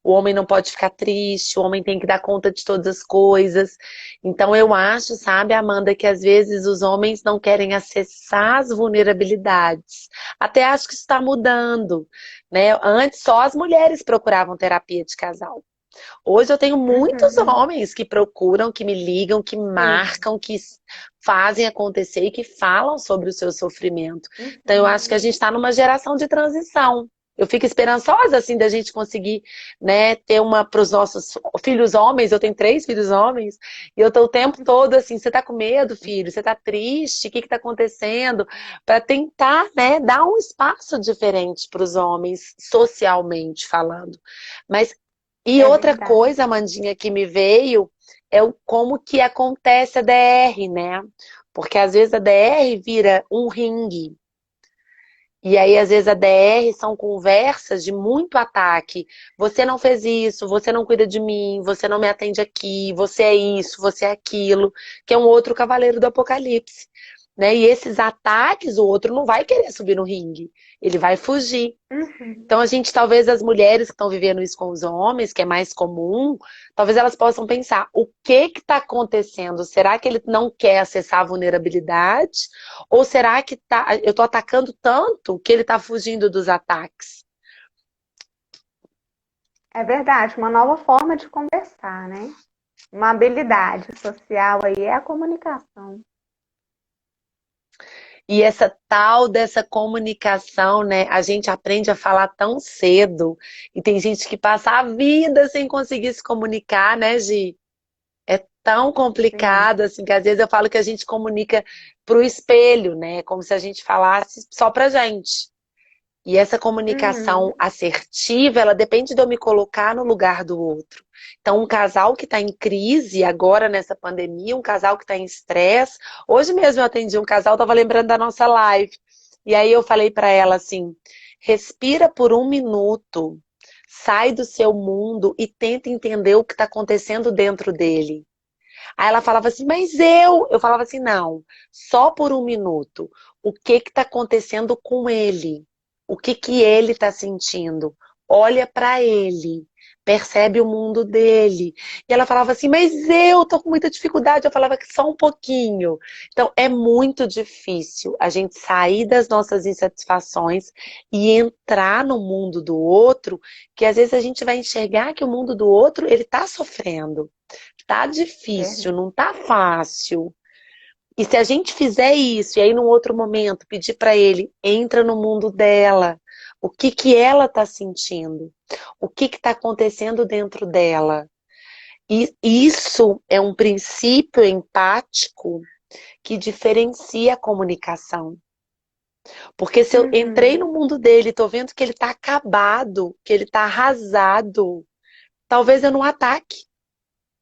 o homem não pode ficar triste, o homem tem que dar conta de todas as coisas. Então eu acho, sabe, Amanda, que às vezes os homens não querem acessar as vulnerabilidades. Até acho que isso está mudando, né? Antes só as mulheres procuravam terapia de casal. Hoje eu tenho muitos uhum, homens que procuram, que me ligam, que sim, marcam, que fazem acontecer e que falam sobre o seu sofrimento. Então eu acho que a uhum. gente está numa geração de transição. Eu fico esperançosa assim da gente conseguir, né, ter uma para os nossos filhos homens. Eu tenho 3 filhos homens e eu tô o tempo todo assim. Você tá com medo, filho? Você tá triste? O que que tá acontecendo? Para tentar, né, dar um espaço diferente para os homens socialmente falando. Mas e É outra verdade. coisa, Amandinha, que me veio é o como que acontece a DR, né? Porque às vezes a DR vira um ringue. E aí, às vezes, a DR são conversas de muito ataque. Você não fez isso, você não cuida de mim, você não me atende aqui, você é isso, você é aquilo, que é um outro cavaleiro do Apocalipse. Né? E esses ataques, o outro não vai querer subir no ringue, ele vai fugir. Uhum. Então, a gente, talvez as mulheres que estão vivendo isso com os homens, que é mais comum, talvez elas possam pensar: o que está acontecendo? Será que ele não quer acessar a vulnerabilidade? Ou será que eu estou atacando tanto que ele está fugindo dos ataques? É verdade, uma nova forma de conversar, né? Uma habilidade social aí é a comunicação. E essa tal dessa comunicação, né? A gente aprende a falar tão cedo, e tem gente que passa a vida sem conseguir se comunicar, né, Gi? É tão Sim. complicado, assim, que às vezes eu falo que a gente comunica pro espelho, né? Como se a gente falasse só pra gente. E essa comunicação Uhum. assertiva, ela depende de eu me colocar no lugar do outro. Então, um casal que está em crise agora nessa pandemia, um casal que está em estresse. Hoje mesmo eu atendi um casal, estava lembrando da nossa live. E aí eu falei para ela assim: Respira por 1 minuto, sai do seu mundo e tenta entender o que está acontecendo dentro dele. Aí ela falava assim, mas eu falava assim, não, só por 1 minuto. O que está acontecendo com ele? O que ele está sentindo? Olha para ele, percebe o mundo dele. E ela falava assim, mas eu tô com muita dificuldade. Eu falava que só um pouquinho. Então é muito difícil a gente sair das nossas insatisfações e entrar no mundo do outro, que às vezes a gente vai enxergar que o mundo do outro, ele tá sofrendo. Tá difícil, Verdade. não tá fácil. E se a gente fizer isso, e aí num outro momento pedir para ele, entra no mundo dela, o que ela tá sentindo? O que tá acontecendo dentro dela? E isso é um princípio empático que diferencia a comunicação. Porque se eu entrei Uhum. no mundo dele, tô vendo que ele tá acabado, que ele tá arrasado, talvez eu não ataque,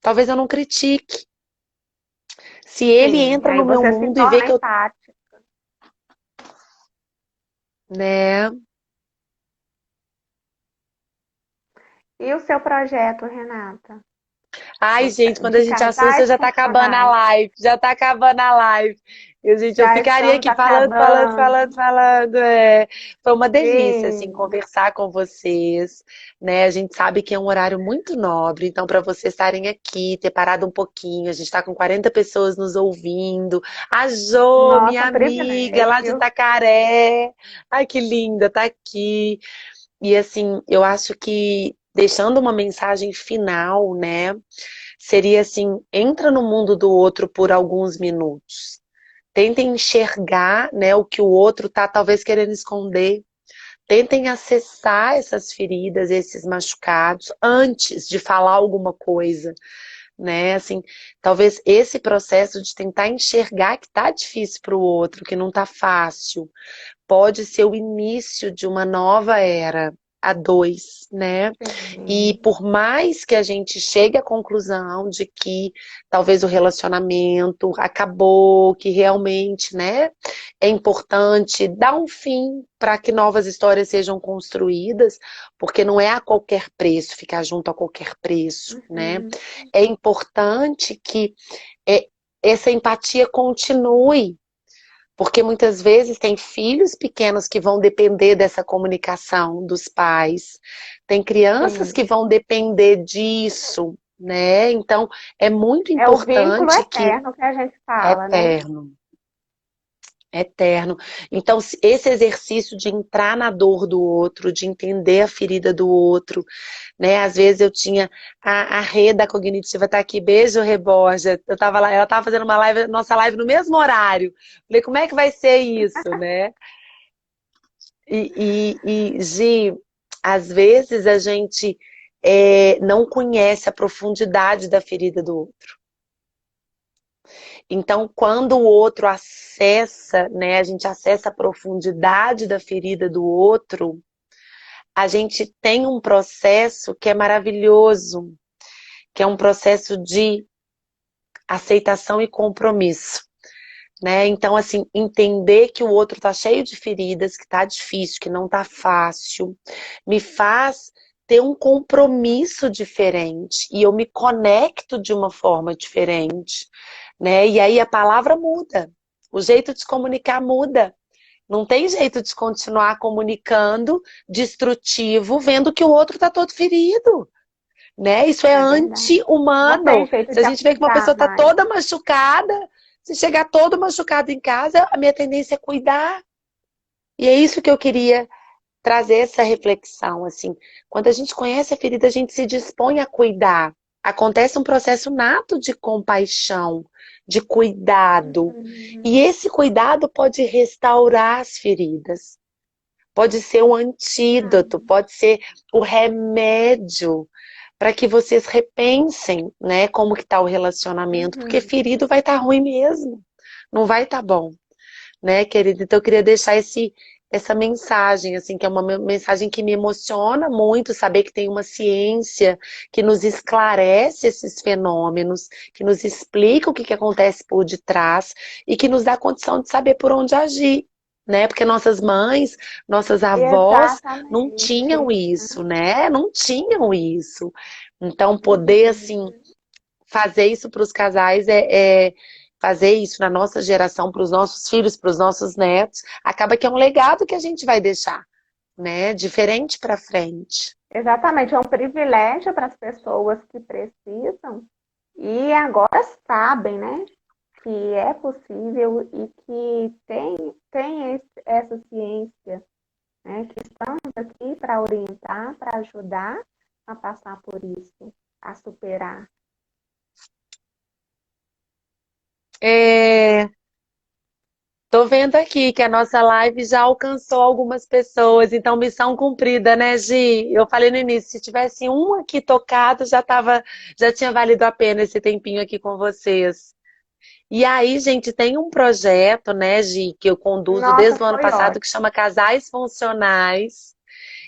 talvez eu não critique. Se ele Sim, entra aí no meu você se mundo e vê torna que eu, empático. né? E o seu projeto, Renata? Ai, gente, quando a De gente assusta, casais já tá acabando a funcionais. live, já tá acabando a live. Eu Já ficaria estamos aqui falando, falando, falando, acabando. falando. Foi uma delícia, assim, Sim. conversar com vocês, né? A gente sabe que é um horário muito nobre, então, para vocês estarem aqui, ter parado um pouquinho, a gente tá com 40 pessoas nos ouvindo. A Jo, minha Nossa, amiga, lá de privilégio. Itacaré. Ai, que linda, tá aqui. E assim, eu acho que deixando uma mensagem final, né? Seria assim, entra no mundo do outro por alguns minutos. Tentem enxergar, né, o que o outro tá talvez querendo esconder. Tentem acessar essas feridas, esses machucados antes de falar alguma coisa, né? Assim, talvez esse processo de tentar enxergar que tá difícil para o outro, que não tá fácil, pode ser o início de uma nova era a dois, né? E Sim. por mais que a gente chegue à conclusão de que talvez o relacionamento acabou, que realmente, né, é importante dar um fim para que novas histórias sejam construídas, porque não é a qualquer preço, ficar junto a qualquer preço, né? Uhum. É importante que é, essa empatia continue, porque muitas vezes tem filhos pequenos que vão depender dessa comunicação dos pais, tem crianças Sim. que vão depender disso, né? Então é muito É o vínculo importante que eterno que a gente é fala, né? eterno, eterno. Então esse exercício de entrar na dor do outro, de entender a ferida do outro, né? Às vezes eu tinha a Rê da Cognitiva tá aqui, beijo, Rê Borja. Eu tava lá, ela tava fazendo uma live, nossa live no mesmo horário. Falei, como é que vai ser isso, né? Gi, às vezes a gente não conhece a profundidade da ferida do outro. Então, quando o outro acessa, né, a gente acessa a profundidade da ferida do outro, a gente tem um processo que é maravilhoso, que é um processo de aceitação e compromisso, né? Então, assim, entender que o outro tá cheio de feridas, que tá difícil, que não tá fácil, me faz ter um compromisso diferente e eu me conecto de uma forma diferente, né? E aí a palavra muda, o jeito de se comunicar muda. Não tem jeito de continuar comunicando destrutivo, vendo que o outro tá todo ferido, né? Isso é É verdade. Não tem anti-humano. jeito Se a de gente vê que uma pessoa amenizar está mais. toda machucada, se chegar todo machucado em casa, a minha tendência é cuidar. E é isso que eu queria trazer essa reflexão, assim. Quando a gente conhece a ferida, a gente se dispõe a cuidar. Acontece um processo nato de compaixão, de cuidado. Uhum. E esse cuidado pode restaurar as feridas. Pode ser um antídoto, Ah, pode ser o remédio para que vocês repensem, né, como que tá o relacionamento, porque uhum. ferido vai estar ruim mesmo, não vai estar bom, né, querida? Então eu queria deixar essa mensagem, assim, que é uma mensagem que me emociona muito, saber que tem uma ciência que nos esclarece esses fenômenos, que nos explica o que acontece por detrás e que nos dá condição de saber por onde agir. né? Porque nossas mães, nossas avós não tinham Exatamente. isso, né? Não tinham isso. Então, poder, assim, Uhum. fazer isso para os casais é fazer isso na nossa geração, para os nossos filhos, para os nossos netos, acaba que é um legado que a gente vai deixar, né? Diferente para frente. Exatamente, é um privilégio para as pessoas que precisam e agora sabem, né, que é possível e que tem essa ciência, né, que estamos aqui para orientar, para ajudar a passar por isso, a superar. É, tô vendo aqui que a nossa live já alcançou algumas pessoas, então missão cumprida, né, Gi? Eu falei no início, se tivesse um aqui tocado, já tinha valido a pena esse tempinho aqui com vocês. E aí, gente, tem um projeto, né, Gi, que eu conduzo Nossa, desde o ano foi passado, que ótimo. chama Casais Funcionais,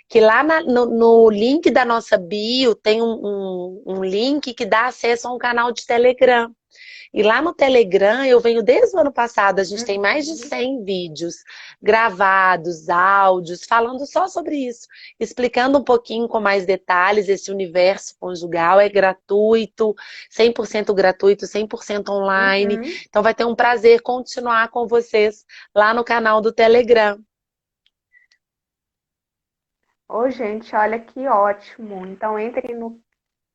que lá no link da nossa bio tem um link que dá acesso a um canal de Telegram. E lá no Telegram, eu venho desde o ano passado, a gente tem mais de Uhum. 100 vídeos gravados, áudios, falando só sobre isso, explicando um pouquinho com mais detalhes esse universo conjugal. É gratuito, 100% gratuito, 100% online. Uhum. Então vai ter um prazer continuar com vocês lá no canal do Telegram. Ô, gente, olha que ótimo. Então, entre no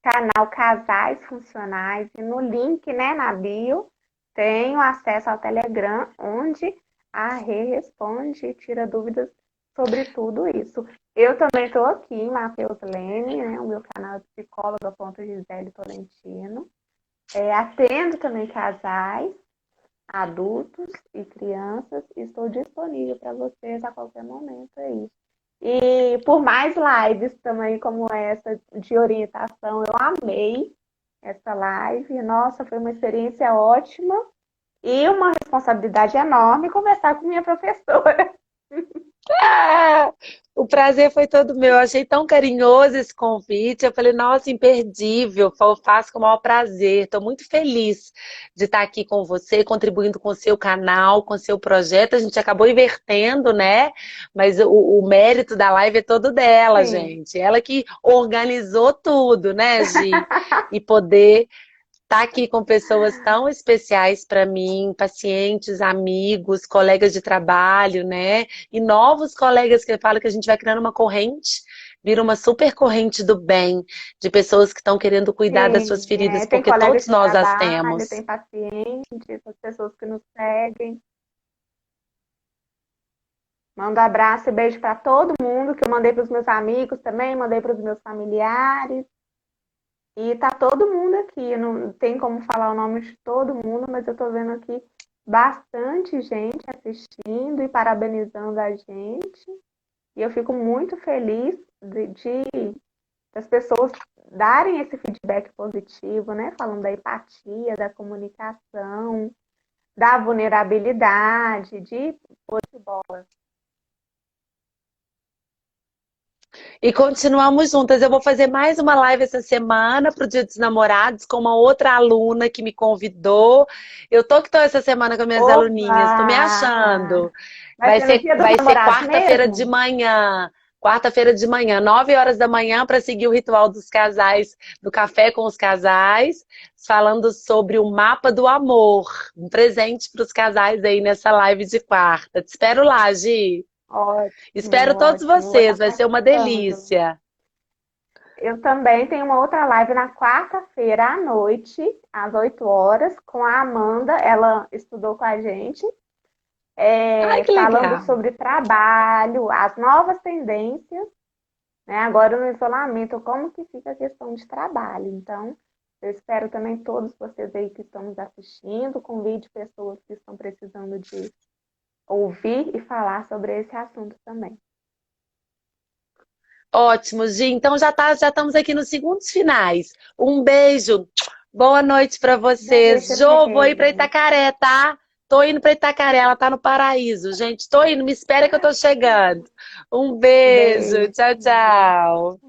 canal Casais Funcionais e no link, né, na bio, tem o acesso ao Telegram, onde a Rê responde e tira dúvidas sobre tudo isso. Eu também estou aqui em Matheus Leme, né, o meu canal de psicóloga.gisele Tolentino. Atendo também casais, adultos e crianças. E estou disponível para vocês a qualquer momento aí. E por mais lives também como essa de orientação, eu amei essa live. Nossa, foi uma experiência ótima e uma responsabilidade enorme conversar com minha professora. Ah, o prazer foi todo meu. Eu achei tão carinhoso esse convite. Eu falei, nossa, imperdível. Eu faço com o maior prazer. Estou muito feliz de estar aqui com você, contribuindo com o seu canal, com o seu projeto. A gente acabou invertendo, né? Mas o mérito da live é todo dela, Sim, gente. Ela que organizou tudo, né, Gi? E poder estar aqui com pessoas tão especiais para mim, pacientes, amigos, colegas de trabalho, né? E novos colegas que eu falo que a gente vai criando uma corrente, vira uma super corrente do bem, de pessoas que estão querendo cuidar das suas sim. feridas, Tem porque colegas todos de nós as trabalho, temos. tem pacientes, as pessoas que nos seguem. Mando abraço e beijo para todo mundo, que eu mandei para os meus amigos também, mandei para os meus familiares. E tá todo mundo aqui, não tem como falar o nome de todo mundo, mas eu tô vendo aqui bastante gente assistindo e parabenizando a gente. E eu fico muito feliz das pessoas darem esse feedback positivo, né? Falando da empatia, da comunicação, da vulnerabilidade, de pôr de bola. E continuamos juntas. Eu vou fazer mais uma live essa semana para o Dia dos Namorados com uma outra aluna que me convidou. Eu tô que tô essa semana com minhas aluninhas, tô me Oba! achando. Vai ser no Dia dos Vai ser Namorados quarta-feira de mesmo? manhã. Quarta-feira de manhã, 9 horas da manhã, para seguir o ritual dos casais, do café com os casais, falando sobre o mapa do amor. Um presente para os casais aí nessa live de quarta. Te espero lá, Gi. Espero Ótimo, todos ótimo. Vou estar vocês, vai ser uma participando. delícia. Eu também tenho uma outra live na quarta-feira à noite, às 8 horas, com a Amanda. Ela estudou com a gente, Ai, que falando legal. sobre trabalho, as novas tendências, né? Agora no isolamento, como que fica a questão de trabalho. Então, eu espero também todos vocês aí que estão nos assistindo, convide pessoas que estão precisando de ouvir e falar sobre esse assunto também. Ótimo, Gi. Então já estamos aqui nos segundos finais. Um beijo. Boa noite para vocês. Beijo, Jô, vou ir para Rê. Itacaré, tá? Tô indo para Itacaré, ela tá no paraíso, gente. Tô indo, me espera que eu tô chegando. Um beijo. Beijo. Tchau, tchau.